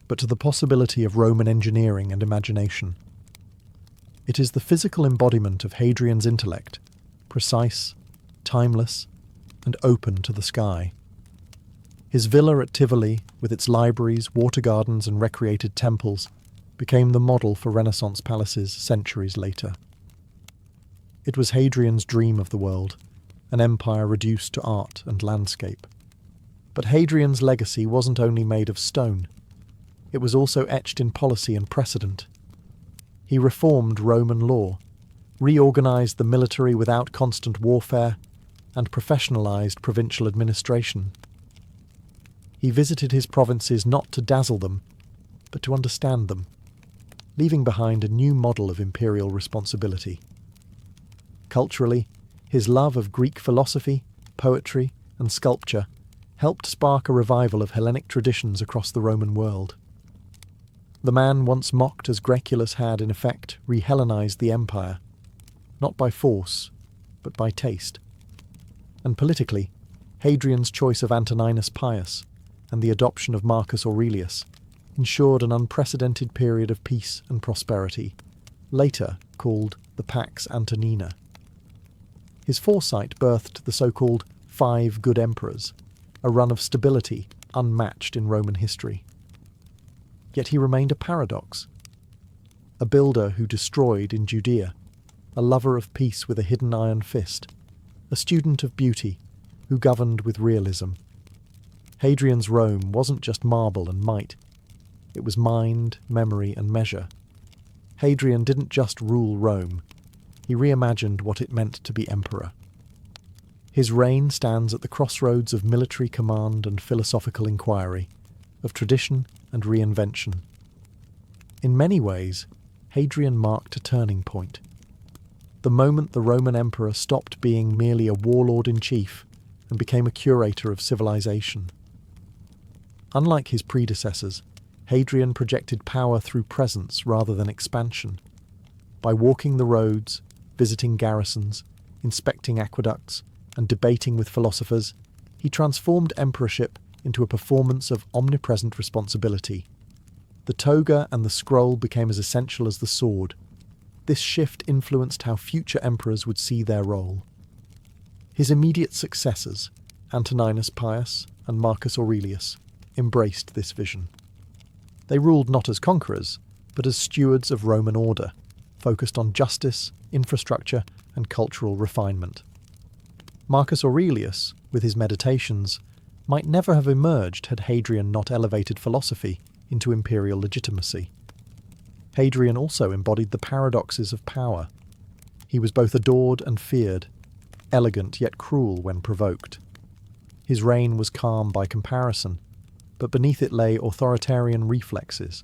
but to the possibility of Roman engineering and imagination. It is the physical embodiment of Hadrian's intellect, precise, timeless, and open to the sky. His villa at Tivoli, with its libraries, water gardens, and recreated temples, became the model for Renaissance palaces centuries later. It was Hadrian's dream of the world, an empire reduced to art and landscape. But Hadrian's legacy wasn't only made of stone. It was also etched in policy and precedent. He reformed Roman law, reorganized the military without constant warfare, and professionalized provincial administration. He visited his provinces not to dazzle them, but to understand them, leaving behind a new model of imperial responsibility. Culturally, his love of Greek philosophy, poetry, and sculpture helped spark a revival of Hellenic traditions across the Roman world. The man once mocked as Graeculus had, in effect, re-Hellenized the empire, not by force, but by taste. And politically, Hadrian's choice of Antoninus Pius and the adoption of Marcus Aurelius ensured an unprecedented period of peace and prosperity, later called the Pax Antonina. His foresight birthed the so-called 5 Good Emperors, a run of stability unmatched in Roman history. Yet he remained a paradox. A builder who destroyed in Judea, a lover of peace with a hidden iron fist, a student of beauty who governed with realism. Hadrian's Rome wasn't just marble and might. It was mind, memory, and measure. Hadrian didn't just rule Rome. He reimagined what it meant to be emperor. His reign stands at the crossroads of military command and philosophical inquiry, of tradition and reinvention. In many ways, Hadrian marked a turning point. The moment the Roman emperor stopped being merely a warlord-in-chief and became a curator of civilization. Unlike his predecessors, Hadrian projected power through presence rather than expansion. By walking the roads, visiting garrisons, inspecting aqueducts, and debating with philosophers, he transformed emperorship into a performance of omnipresent responsibility. The toga and the scroll became as essential as the sword. This shift influenced how future emperors would see their role. His immediate successors, Antoninus Pius and Marcus Aurelius, embraced this vision. They ruled not as conquerors, but as stewards of Roman order, focused on justice, infrastructure, and cultural refinement. Marcus Aurelius, with his Meditations, might never have emerged had Hadrian not elevated philosophy into imperial legitimacy. Hadrian also embodied the paradoxes of power. He was both adored and feared, elegant yet cruel when provoked. His reign was calm by comparison, but beneath it lay authoritarian reflexes.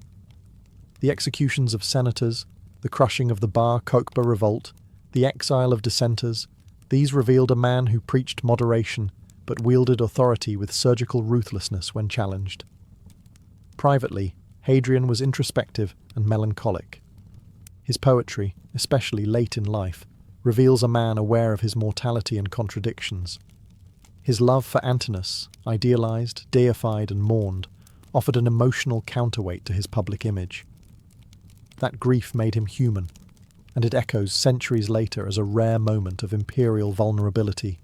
The executions of senators, the crushing of the Bar Kokhba revolt, the exile of dissenters, these revealed a man who preached moderation but wielded authority with surgical ruthlessness when challenged. Privately, Hadrian was introspective and melancholic. His poetry, especially late in life, reveals a man aware of his mortality and contradictions. His love for Antinous, idealized, deified, and mourned, offered an emotional counterweight to his public image. That grief made him human, and it echoes centuries later as a rare moment of imperial vulnerability.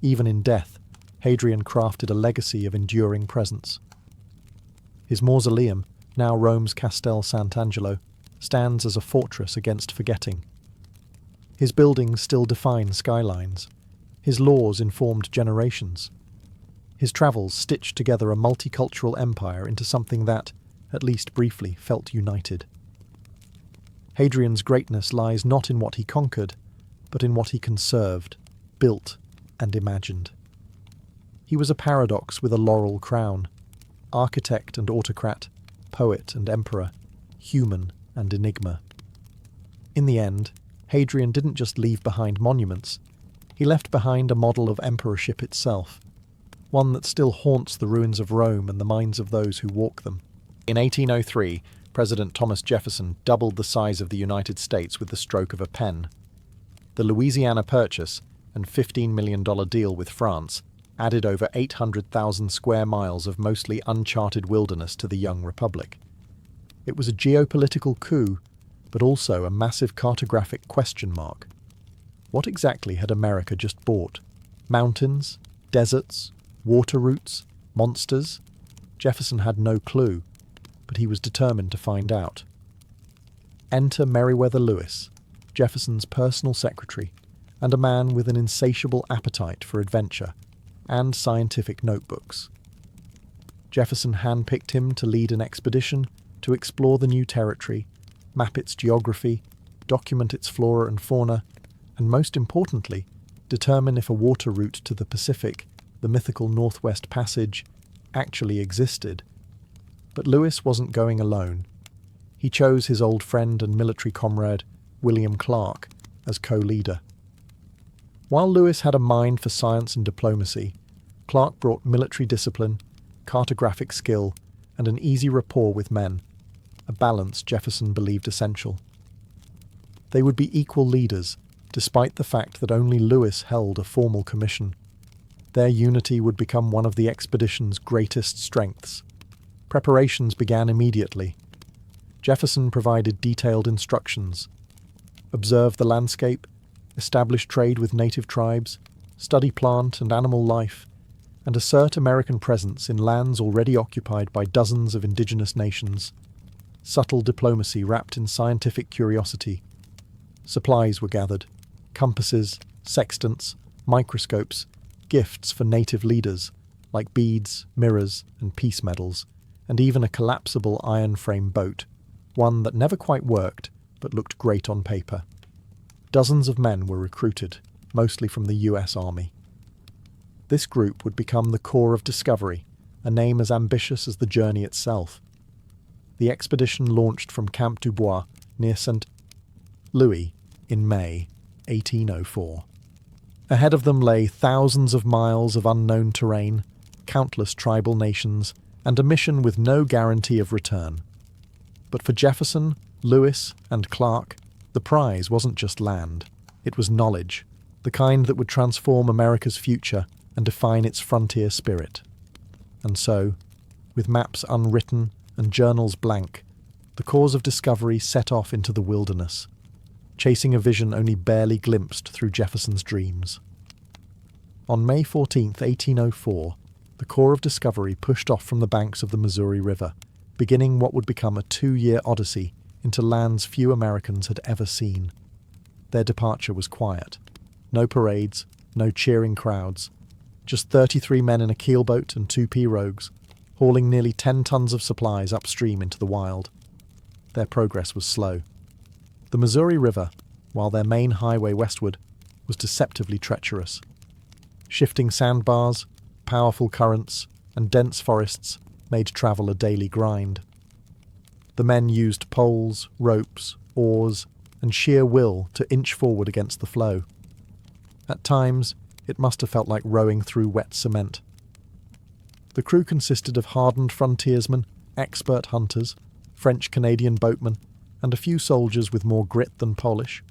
Even in death, Hadrian crafted a legacy of enduring presence. His mausoleum, now Rome's Castel Sant'Angelo, stands as a fortress against forgetting. His buildings still define skylines. His laws informed generations. His travels stitched together a multicultural empire into something that, at least briefly, felt united. Hadrian's greatness lies not in what he conquered, but in what he conserved, built, and imagined. He was a paradox with a laurel crown, architect and autocrat, poet and emperor, human and enigma. In the end, Hadrian didn't just leave behind monuments, he left behind a model of emperorship itself, one that still haunts the ruins of Rome and the minds of those who walk them. In 1803, President Thomas Jefferson doubled the size of the United States with the stroke of a pen. The Louisiana Purchase and $15 million deal with France added over 800,000 square miles of mostly uncharted wilderness to the young republic. It was a geopolitical coup, but also a massive cartographic question mark. What exactly had America just bought? Mountains? Deserts? Water routes? Monsters? Jefferson had no clue, but he was determined to find out. Enter Meriwether Lewis, Jefferson's personal secretary, and a man with an insatiable appetite for adventure and scientific notebooks. Jefferson handpicked him to lead an expedition to explore the new territory, map its geography, document its flora and fauna, and most importantly, determine if a water route to the Pacific, the mythical Northwest Passage, actually existed. But Lewis wasn't going alone. He chose his old friend and military comrade, William Clark, as co-leader. While Lewis had a mind for science and diplomacy, Clark brought military discipline, cartographic skill, and an easy rapport with men, a balance Jefferson believed essential. They would be equal leaders, despite the fact that only Lewis held a formal commission. Their unity would become one of the expedition's greatest strengths. Preparations began immediately. Jefferson provided detailed instructions. Observe the landscape, establish trade with native tribes, study plant and animal life, and assert American presence in lands already occupied by dozens of indigenous nations. Subtle diplomacy wrapped in scientific curiosity. Supplies were gathered. Compasses, sextants, microscopes, gifts for native leaders, like beads, mirrors, and peace medals, and even a collapsible iron frame boat, one that never quite worked, but looked great on paper. Dozens of men were recruited, mostly from the US Army. This group would become the Corps of Discovery, a name as ambitious as the journey itself. The expedition launched from Camp Dubois near St. Louis in May 1804. Ahead of them lay thousands of miles of unknown terrain, countless tribal nations, and a mission with no guarantee of return. But for Jefferson, Lewis, and Clark, the prize wasn't just land. It was knowledge, the kind that would transform America's future and define its frontier spirit. And so, with maps unwritten and journals blank, the Corps of Discovery set off into the wilderness, chasing a vision only barely glimpsed through Jefferson's dreams. On May 14, 1804, the Corps of Discovery pushed off from the banks of the Missouri River, beginning what would become a 2-year odyssey into lands few Americans had ever seen. Their departure was quiet. No parades, no cheering crowds. Just 33 men in a keelboat and 2 pirogues, hauling nearly 10 tons of supplies upstream into the wild. Their progress was slow. The Missouri River, while their main highway westward, was deceptively treacherous. Shifting sandbars, powerful currents, and dense forests made travel a daily grind. The men used poles, ropes, oars, and sheer will to inch forward against the flow. At times, it must have felt like rowing through wet cement. The crew consisted of hardened frontiersmen, expert hunters, French-Canadian boatmen, and a few soldiers with more grit than polish.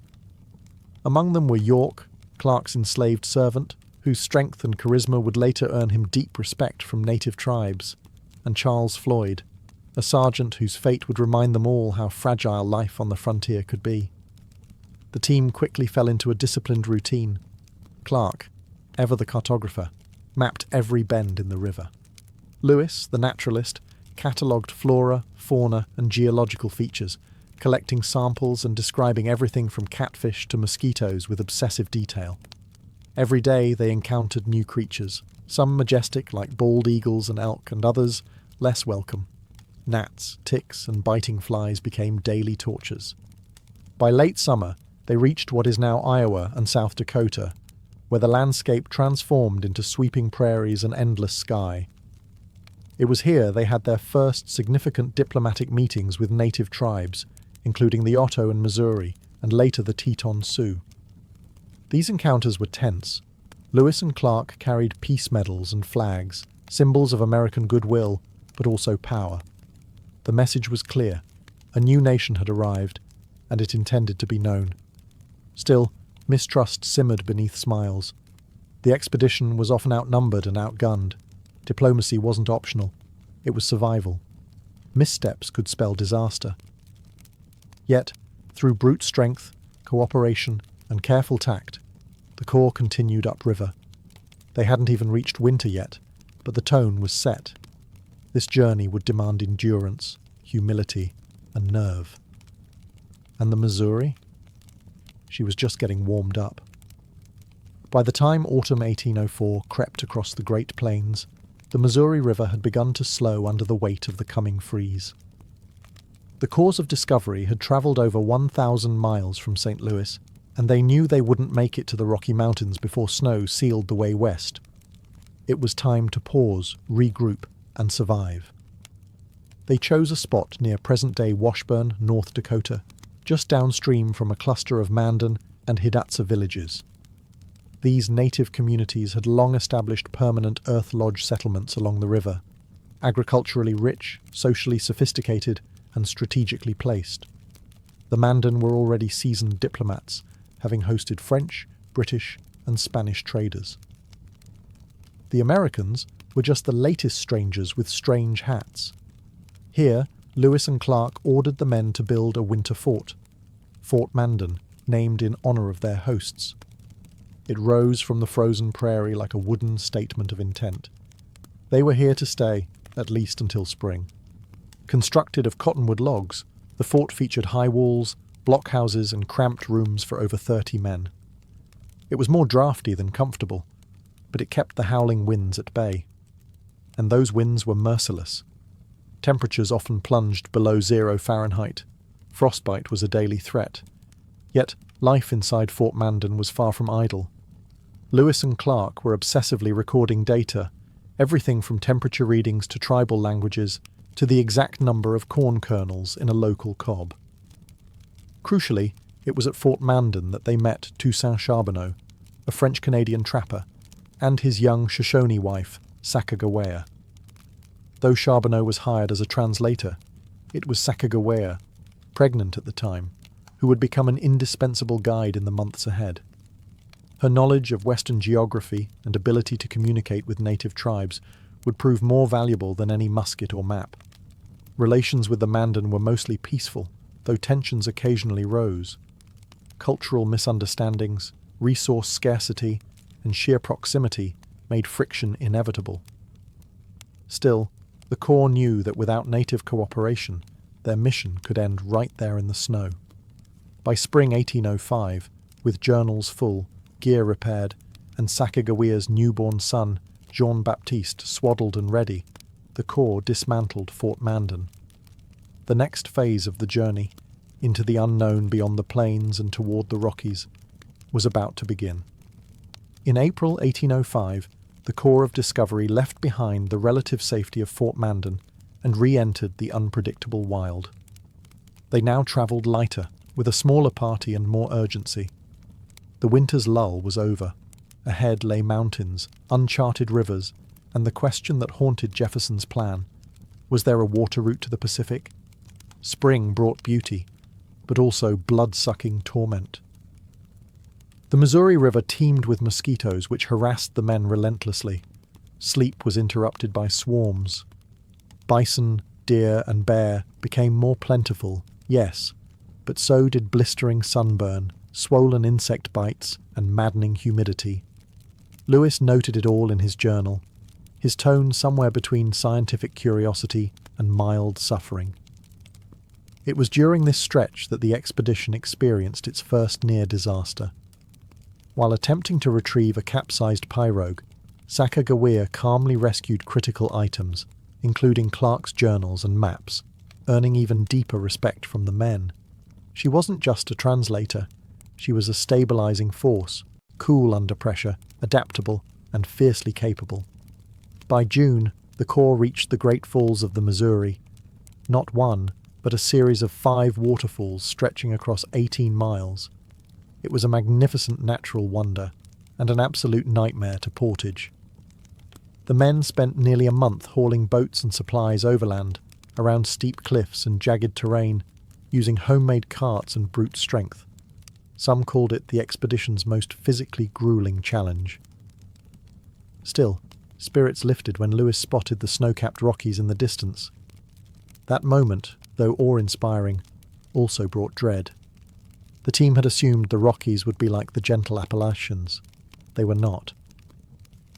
Among them were York, Clark's enslaved servant, whose strength and charisma would later earn him deep respect from native tribes, and Charles Floyd, a sergeant whose fate would remind them all how fragile life on the frontier could be. The team quickly fell into a disciplined routine. Clark, ever the cartographer, mapped every bend in the river. Lewis, the naturalist, catalogued flora, fauna, and geological features, collecting samples and describing everything from catfish to mosquitoes with obsessive detail. Every day they encountered new creatures, some majestic like bald eagles and elk, and others less welcome. Gnats, ticks, and biting flies became daily tortures. By late summer, they reached what is now Iowa and South Dakota, where the landscape transformed into sweeping prairies and endless sky. It was here they had their first significant diplomatic meetings with native tribes, including the Otto and Missouri, and later the Teton Sioux. These encounters were tense. Lewis and Clark carried peace medals and flags, symbols of American goodwill, but also power. The message was clear. A new nation had arrived, and it intended to be known. Still, mistrust simmered beneath smiles. The expedition was often outnumbered and outgunned. Diplomacy wasn't optional. It was survival. Missteps could spell disaster. Yet, through brute strength, cooperation, and careful tact, the Corps continued upriver. They hadn't even reached winter yet, but the tone was set. This journey would demand endurance, humility, and nerve. And the Missouri? She was just getting warmed up. By the time autumn 1804 crept across the Great Plains, the Missouri River had begun to slow under the weight of the coming freeze. The Corps of Discovery had travelled over 1,000 miles from St. Louis, and they knew they wouldn't make it to the Rocky Mountains before snow sealed the way west. It was time to pause, regroup, and survive. They chose a spot near present-day Washburn, North Dakota, just downstream from a cluster of Mandan and Hidatsa villages. These native communities had long established permanent earth lodge settlements along the river, agriculturally rich, socially sophisticated, and strategically placed. The Mandan were already seasoned diplomats, having hosted French, British, and Spanish traders. The Americans were just the latest strangers with strange hats. Here, Lewis and Clark ordered the men to build a winter fort, Fort Mandan, named in honour of their hosts. It rose from the frozen prairie like a wooden statement of intent. They were here to stay, at least until spring. Constructed of cottonwood logs, the fort featured high walls, blockhouses, and cramped rooms for over 30 men. It was more drafty than comfortable, but it kept the howling winds at bay. And those winds were merciless. Temperatures often plunged below 0 Fahrenheit. Frostbite was a daily threat. Yet, life inside Fort Mandan was far from idle. Lewis and Clark were obsessively recording data, everything from temperature readings to tribal languages, to the exact number of corn kernels in a local cob. Crucially, it was at Fort Mandan that they met Toussaint Charbonneau, a French-Canadian trapper, and his young Shoshone wife, Sacagawea. Though Charbonneau was hired as a translator, it was Sacagawea, pregnant at the time, who would become an indispensable guide in the months ahead. Her knowledge of Western geography and ability to communicate with native tribes would prove more valuable than any musket or map. Relations with the Mandan were mostly peaceful, though tensions occasionally rose. Cultural misunderstandings, resource scarcity, and sheer proximity made friction inevitable. Still, the Corps knew that without native cooperation, their mission could end right there in the snow. By spring 1805, with journals full, gear repaired, and Sacagawea's newborn son, Jean-Baptiste, swaddled and ready, the Corps dismantled Fort Mandan. The next phase of the journey, into the unknown beyond the plains and toward the Rockies, was about to begin. In April 1805, the Corps of Discovery left behind the relative safety of Fort Mandan and re-entered the unpredictable wild. They now travelled lighter, with a smaller party and more urgency. The winter's lull was over. Ahead lay mountains, uncharted rivers, and the question that haunted Jefferson's plan: was there a water route to the Pacific? Spring brought beauty, but also blood-sucking torment. The Missouri River teemed with mosquitoes which harassed the men relentlessly. Sleep was interrupted by swarms. Bison, deer, and bear became more plentiful, yes, but so did blistering sunburn, swollen insect bites, and maddening humidity. Lewis noted it all in his journal, his tone somewhere between scientific curiosity and mild suffering. It was during this stretch that the expedition experienced its first near disaster. While attempting to retrieve a capsized pirogue, Sacagawea calmly rescued critical items, including Clark's journals and maps, earning even deeper respect from the men. She wasn't just a translator, she was a stabilizing force, cool under pressure, adaptable, and fiercely capable. By June, the Corps reached the Great Falls of the Missouri. Not one, but a series of 5 waterfalls stretching across 18 miles. It was a magnificent natural wonder, and an absolute nightmare to portage. The men spent nearly a month hauling boats and supplies overland, around steep cliffs and jagged terrain, using homemade carts and brute strength. Some called it the expedition's most physically grueling challenge. Still, spirits lifted when Lewis spotted the snow-capped Rockies in the distance. That moment, though awe-inspiring, also brought dread. The team had assumed the Rockies would be like the gentle Appalachians. They were not.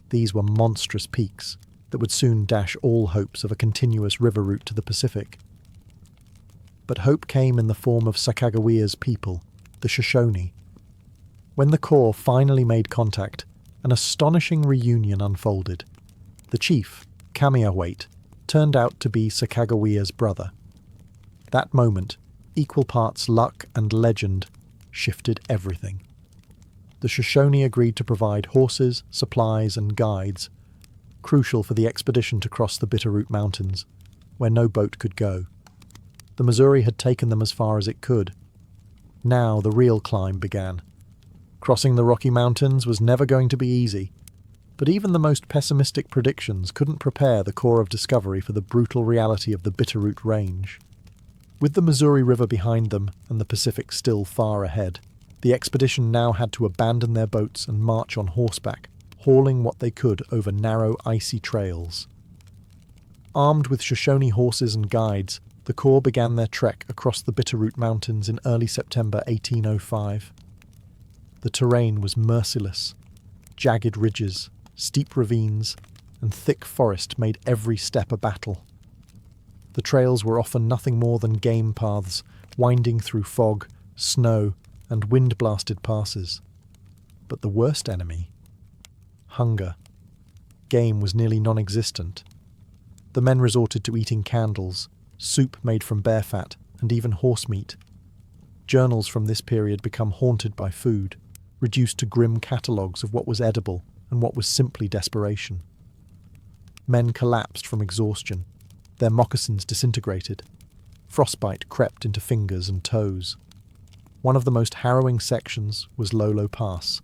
These were monstrous peaks that would soon dash all hopes of a continuous river route to the Pacific. But hope came in the form of Sacagawea's people, the Shoshone. When the Corps finally made contact, an astonishing reunion unfolded. The chief, Kamiawait, turned out to be Sacagawea's brother. That moment, equal parts luck and legend, shifted everything. The Shoshone agreed to provide horses, supplies, and guides, crucial for the expedition to cross the Bitterroot Mountains, where no boat could go. The Missouri had taken them as far as it could. Now the real climb began. Crossing the Rocky Mountains was never going to be easy, but even the most pessimistic predictions couldn't prepare the Corps of Discovery for the brutal reality of the Bitterroot Range. With the Missouri River behind them and the Pacific still far ahead, the expedition now had to abandon their boats and march on horseback, hauling what they could over narrow, icy trails. Armed with Shoshone horses and guides, the Corps began their trek across the Bitterroot Mountains in early September 1805. The terrain was merciless. Jagged ridges, steep ravines, and thick forest made every step a battle. The trails were often nothing more than game paths, winding through fog, snow, and wind-blasted passes. But the worst enemy? Hunger. Game was nearly non-existent. The men resorted to eating candles, soup made from bear fat, and even horse meat. Journals from this period become haunted by food, reduced to grim catalogues of what was edible and what was simply desperation. Men collapsed from exhaustion. Their moccasins disintegrated. Frostbite crept into fingers and toes. One of the most harrowing sections was Lolo Pass,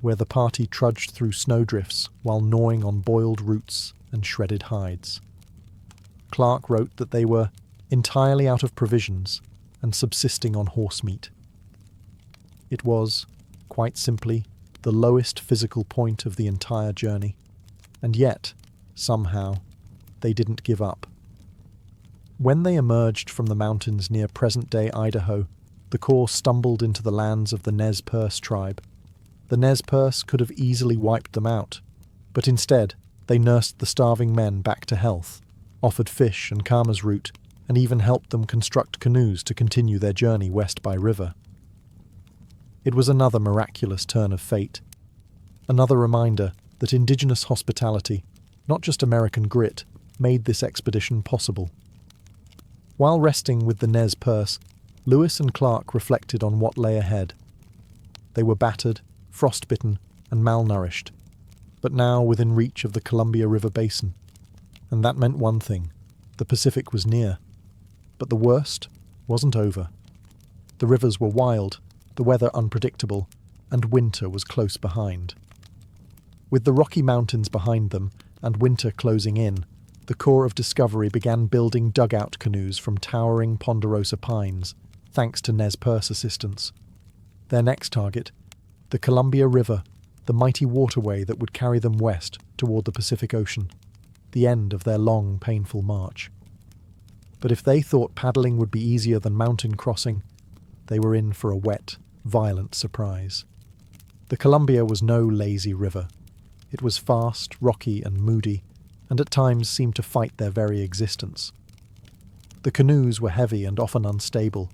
where the party trudged through snowdrifts while gnawing on boiled roots and shredded hides. Clark wrote that they were entirely out of provisions and subsisting on horse meat. It was, quite simply, the lowest physical point of the entire journey, and yet, somehow, they didn't give up. When they emerged from the mountains near present-day Idaho, the Corps stumbled into the lands of the Nez Perce tribe. The Nez Perce could have easily wiped them out, but instead they nursed the starving men back to health, offered fish and camas root, and even helped them construct canoes to continue their journey west by river. It was another miraculous turn of fate, another reminder that indigenous hospitality, not just American grit, made this expedition possible. While resting with the Nez Perce, Lewis and Clark reflected on what lay ahead. They were battered, frostbitten, and malnourished, but now within reach of the Columbia River basin. And that meant one thing: the Pacific was near. But the worst wasn't over. The rivers were wild, the weather unpredictable, and winter was close behind. With the Rocky Mountains behind them and winter closing in, the Corps of Discovery began building dugout canoes from towering ponderosa pines, thanks to Nez Perce assistance. Their next target, the Columbia River, the mighty waterway that would carry them west toward the Pacific Ocean, the end of their long, painful march. But if they thought paddling would be easier than mountain crossing, they were in for a wet, violent surprise. The Columbia was no lazy river. It was fast, rocky, and moody, and at times seemed to fight their very existence. The canoes were heavy and often unstable,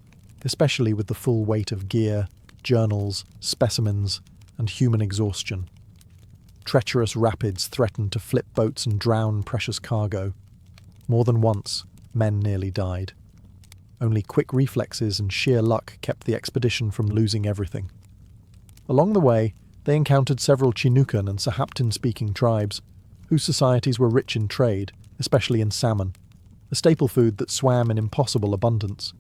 especially with the full weight of gear, journals, specimens, and human exhaustion. Treacherous rapids threatened to flip boats and drown precious cargo. More than once, men nearly died. Only quick reflexes and sheer luck kept the expedition from losing everything. Along the way, they encountered several Chinookan and Sahaptin-speaking tribes, whose societies were rich in trade, especially in salmon, a staple food that swam in impossible abundance.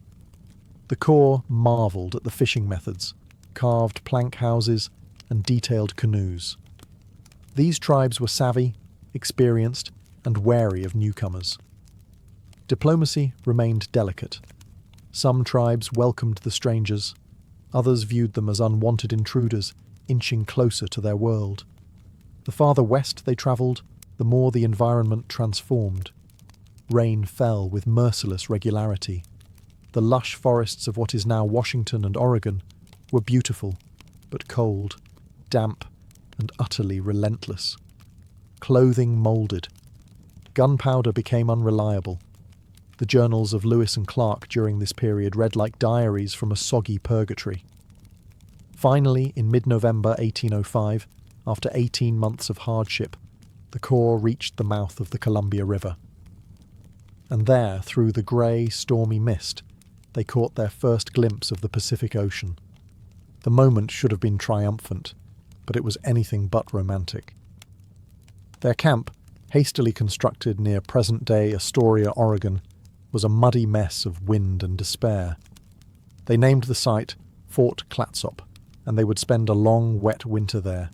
The Corps marvelled at the fishing methods, carved plank houses, and detailed canoes. These tribes were savvy, experienced, and wary of newcomers. Diplomacy remained delicate. Some tribes welcomed the strangers, others viewed them as unwanted intruders, inching closer to their world. The farther west they travelled, the more the environment transformed. Rain fell with merciless regularity. The lush forests of what is now Washington and Oregon were beautiful, but cold, damp, and utterly relentless. Clothing moulded. Gunpowder became unreliable. The journals of Lewis and Clark during this period read like diaries from a soggy purgatory. Finally, in mid-November 1805, after 18 months of hardship, the Corps reached the mouth of the Columbia River. And there, through the grey, stormy mist, they caught their first glimpse of the Pacific Ocean. The moment should have been triumphant, but it was anything but romantic. Their camp, hastily constructed near present-day Astoria, Oregon, was a muddy mess of wind and despair. They named the site Fort Clatsop, and they would spend a long, wet winter there.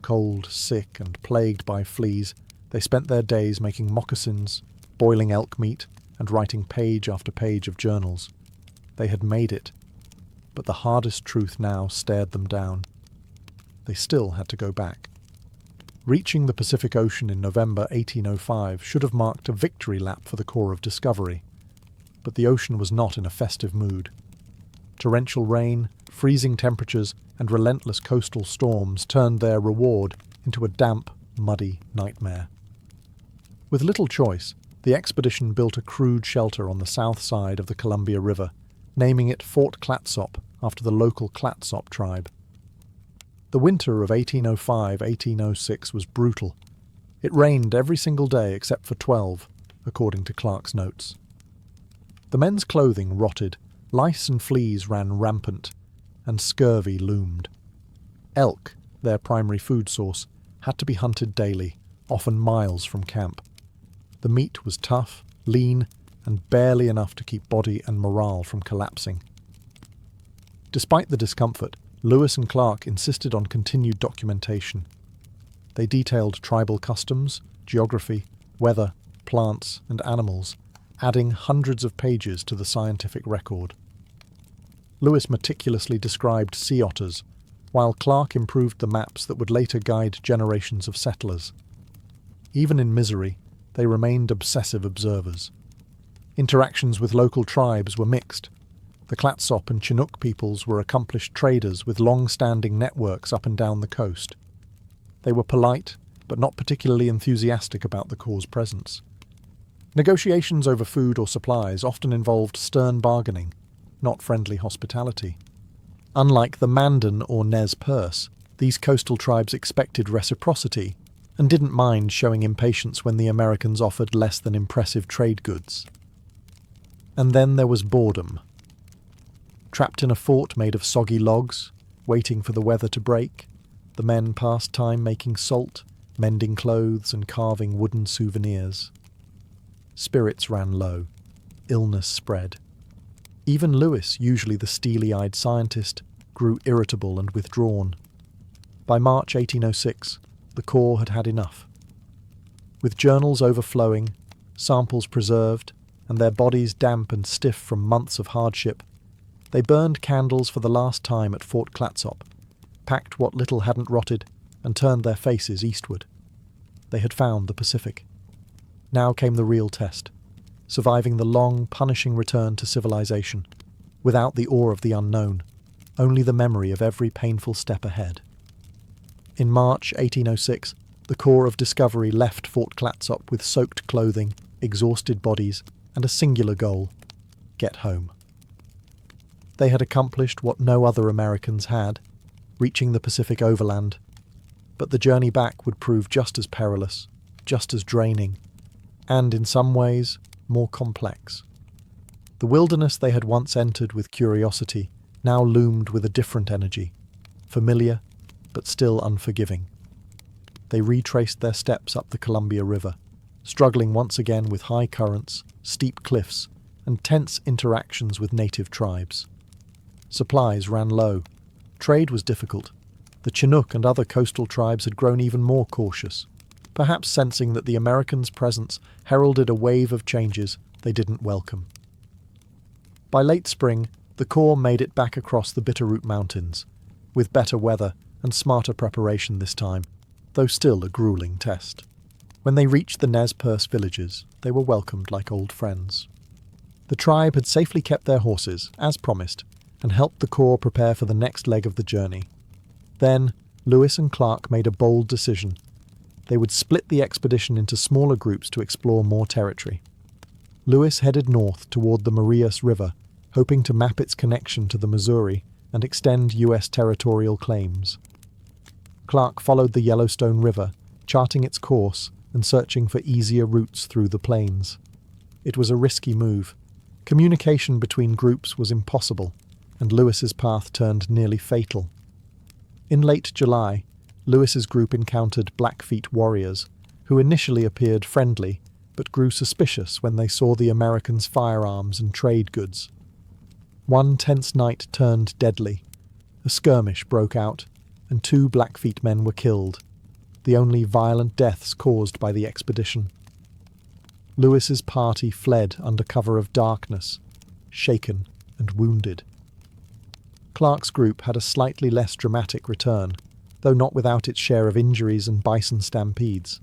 Cold, sick, and plagued by fleas, they spent their days making moccasins, boiling elk meat, and writing page after page of journals. They had made it, but the hardest truth now stared them down. They still had to go back. Reaching the Pacific Ocean in November 1805 should have marked a victory lap for the Corps of Discovery, but the ocean was not in a festive mood. Torrential rain, freezing temperatures, and relentless coastal storms turned their reward into a damp, muddy nightmare. With little choice, the expedition built a crude shelter on the south side of the Columbia River, naming it Fort Clatsop after the local Clatsop tribe. The winter of 1805-1806 was brutal. It rained every single day except for 12, according to Clark's notes. The men's clothing rotted, lice and fleas ran rampant, and scurvy loomed. Elk, their primary food source, had to be hunted daily, often miles from camp. The meat was tough, lean, and barely enough to keep body and morale from collapsing. Despite the discomfort, Lewis and Clark insisted on continued documentation. They detailed tribal customs, geography, weather, plants, and animals, adding hundreds of pages to the scientific record. Lewis meticulously described sea otters, while Clark improved the maps that would later guide generations of settlers. Even in misery, they remained obsessive observers. Interactions with local tribes were mixed. The Clatsop and Chinook peoples were accomplished traders with long-standing networks up and down the coast. They were polite, but not particularly enthusiastic about the Corps' presence. Negotiations over food or supplies often involved stern bargaining, not friendly hospitality. Unlike the Mandan or Nez Perce, these coastal tribes expected reciprocity and didn't mind showing impatience when the Americans offered less than impressive trade goods. And then there was boredom. Trapped in a fort made of soggy logs, waiting for the weather to break, the men passed time making salt, mending clothes and carving wooden souvenirs. Spirits ran low. Illness spread. Even Lewis, usually the steely-eyed scientist, grew irritable and withdrawn. By March 1806, the Corps had had enough. With journals overflowing, samples preserved, and their bodies damp and stiff from months of hardship, they burned candles for the last time at Fort Clatsop, packed what little hadn't rotted, and turned their faces eastward. They had found the Pacific. Now came the real test, surviving the long, punishing return to civilization, without the awe of the unknown, only the memory of every painful step ahead. In March 1806, the Corps of Discovery left Fort Clatsop with soaked clothing, exhausted bodies, and a singular goal: get home. They had accomplished what no other Americans had, reaching the Pacific overland, but the journey back would prove just as perilous, just as draining, and in some ways more complex. The wilderness they had once entered with curiosity now loomed with a different energy, familiar but still unforgiving. They retraced their steps up the Columbia River, struggling once again with high currents, steep cliffs, and tense interactions with native tribes. Supplies ran low. Trade was difficult. The Chinook and other coastal tribes had grown even more cautious, perhaps sensing that the Americans' presence heralded a wave of changes they didn't welcome. By late spring, the Corps made it back across the Bitterroot Mountains, with better weather and smarter preparation this time, though still a grueling test. When they reached the Nez Perce villages, they were welcomed like old friends. The tribe had safely kept their horses, as promised, and helped the Corps prepare for the next leg of the journey. Then, Lewis and Clark made a bold decision. They would split the expedition into smaller groups to explore more territory. Lewis headed north toward the Marias River, hoping to map its connection to the Missouri and extend U.S. territorial claims. Clark followed the Yellowstone River, charting its course and searching for easier routes through the plains. It was a risky move. Communication between groups was impossible, and Lewis's path turned nearly fatal. In late July, Lewis's group encountered Blackfeet warriors, who initially appeared friendly but grew suspicious when they saw the Americans' firearms and trade goods. One tense night turned deadly. A skirmish broke out, and 2 Blackfeet men were killed, the only violent deaths caused by the expedition. Lewis's party fled under cover of darkness, shaken and wounded. Clark's group had a slightly less dramatic return, though not without its share of injuries and bison stampedes.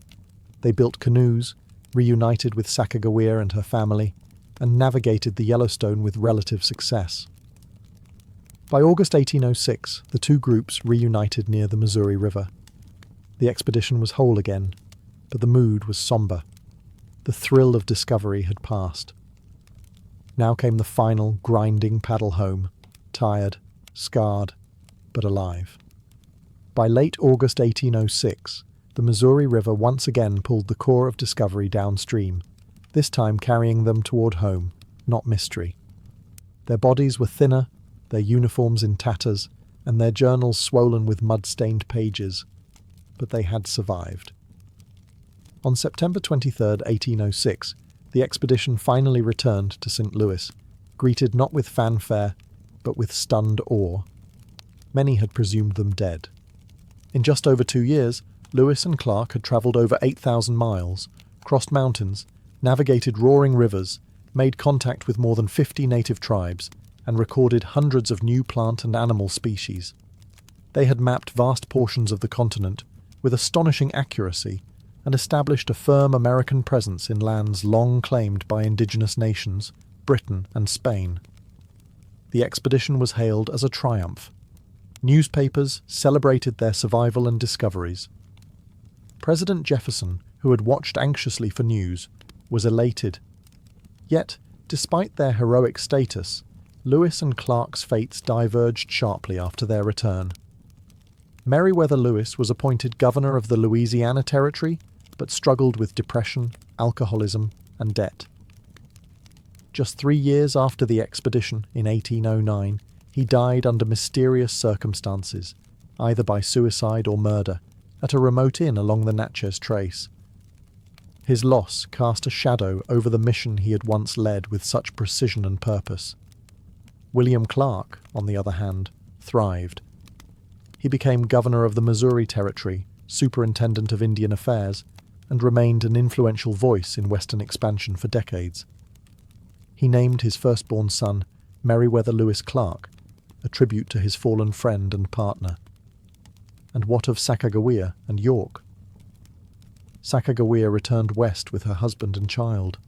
They built canoes, reunited with Sacagawea and her family, and navigated the Yellowstone with relative success. By August 1806, the 2 groups reunited near the Missouri River. The expedition was whole again, but the mood was somber. The thrill of discovery had passed. Now came the final, grinding paddle home, tired, scarred, but alive. By late August 1806, the Missouri River once again pulled the Corps of Discovery downstream, this time carrying them toward home, not mystery. Their bodies were thinner, their uniforms in tatters, and their journals swollen with mud-stained pages, but they had survived. On September 23, 1806, the expedition finally returned to St. Louis, greeted not with fanfare, but with stunned awe. Many had presumed them dead. In just over 2 years, Lewis and Clark had travelled over 8,000 miles, crossed mountains, navigated roaring rivers, made contact with more than 50 native tribes, and recorded hundreds of new plant and animal species. They had mapped vast portions of the continent with astonishing accuracy and established a firm American presence in lands long claimed by indigenous nations, Britain and Spain. The expedition was hailed as a triumph. Newspapers celebrated their survival and discoveries. President Jefferson, who had watched anxiously for news, was elated. Yet, despite their heroic status, Lewis and Clark's fates diverged sharply after their return. Meriwether Lewis was appointed governor of the Louisiana Territory, but struggled with depression, alcoholism, and debt. Just 3 years after the expedition, in 1809, he died under mysterious circumstances, either by suicide or murder, at a remote inn along the Natchez Trace. His loss cast a shadow over the mission he had once led with such precision and purpose. William Clark, on the other hand, thrived. He became governor of the Missouri Territory, superintendent of Indian Affairs, and remained an influential voice in Western expansion for decades. He named his firstborn son Meriwether Lewis Clark, a tribute to his fallen friend and partner. And what of Sacagawea and York? Sacagawea returned west with her husband and child.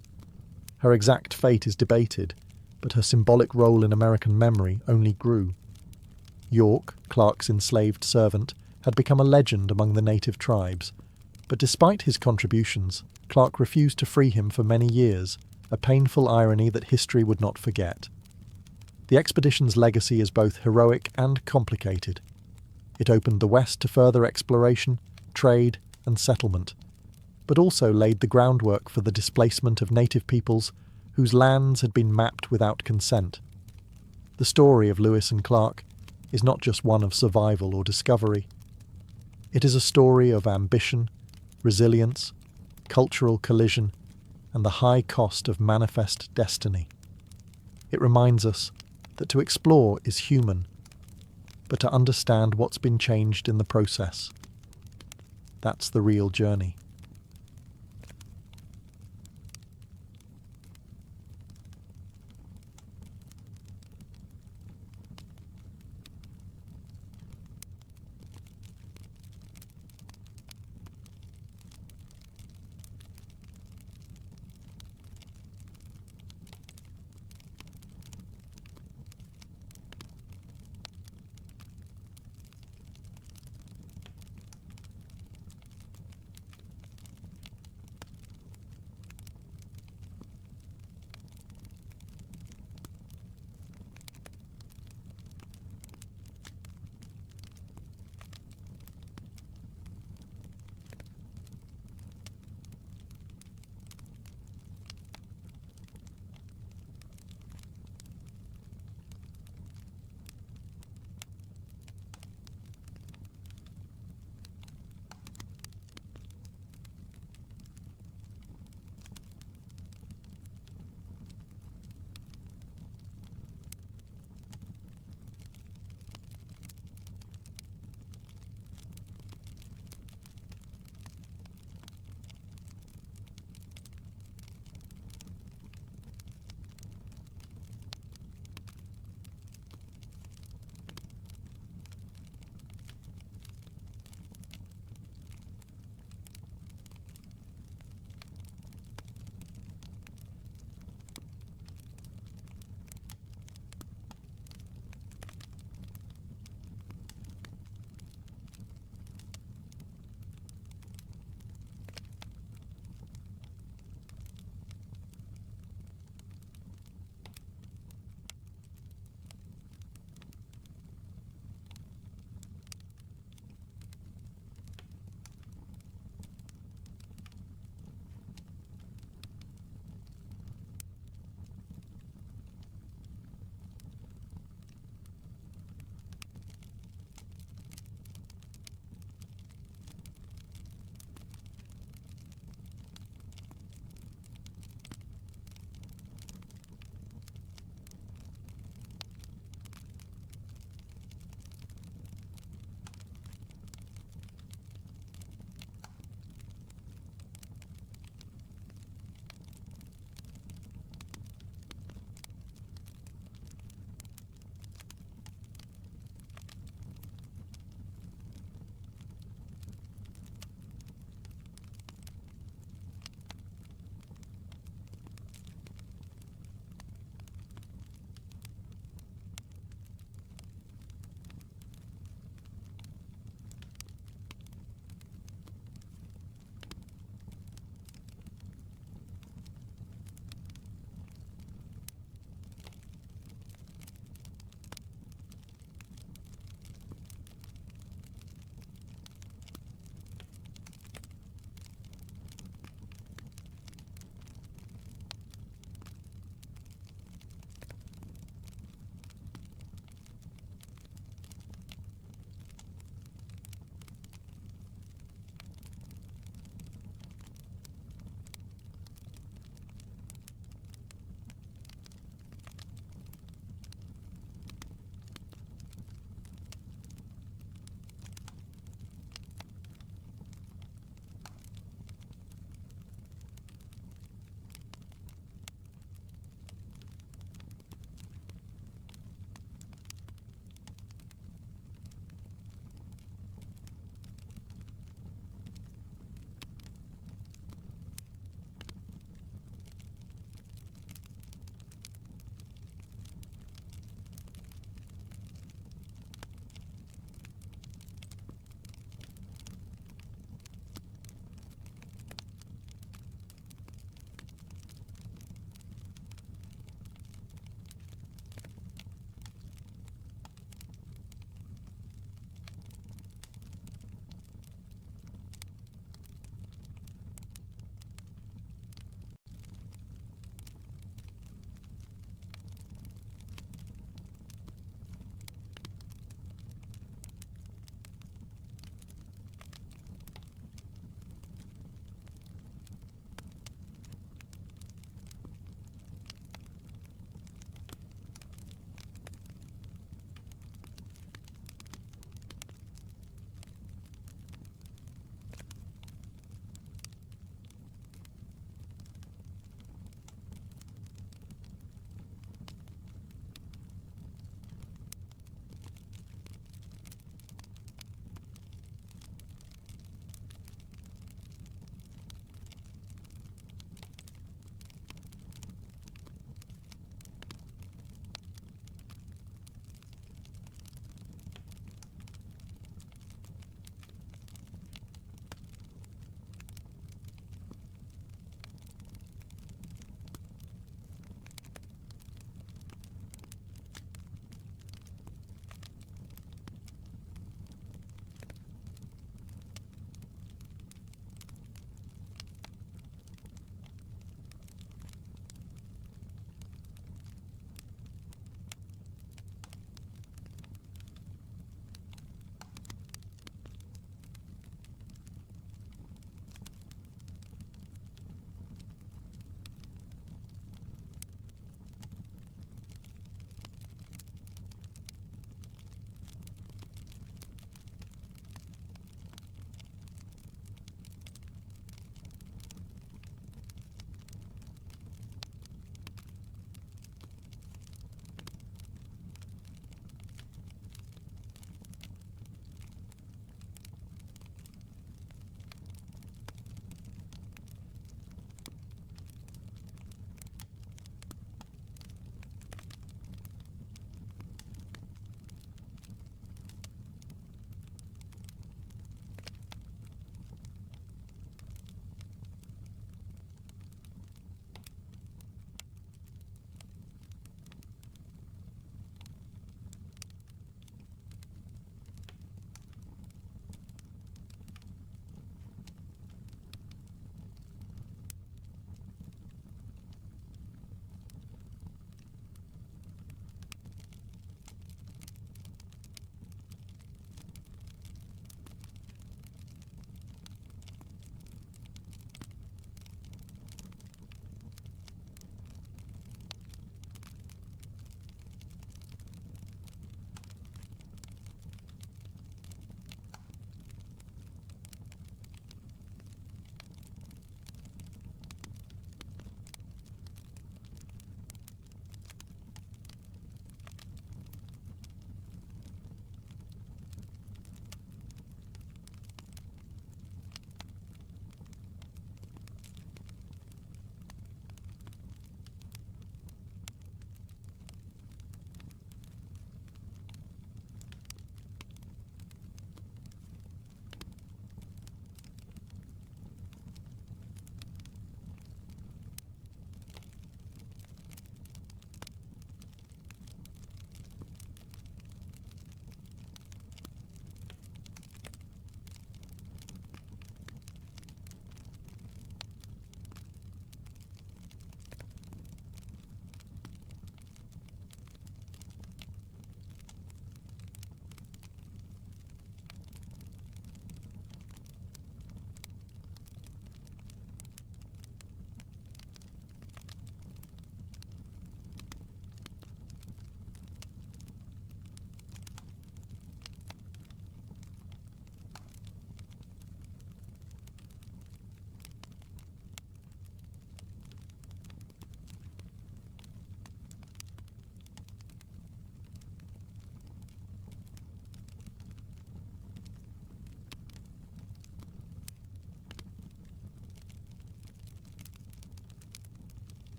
Her exact fate is debated, but her symbolic role in American memory only grew. York, Clark's enslaved servant, had become a legend among the native tribes, but despite his contributions, Clark refused to free him for many years, a painful irony that history would not forget. The expedition's legacy is both heroic and complicated. It opened the West to further exploration, trade, and settlement, but also laid the groundwork for the displacement of native peoples whose lands had been mapped without consent. The story of Lewis and Clark is not just one of survival or discovery. It is a story of ambition, resilience, cultural collision, and the high cost of manifest destiny. It reminds us that to explore is human, but to understand what's been changed in the process, that's the real journey.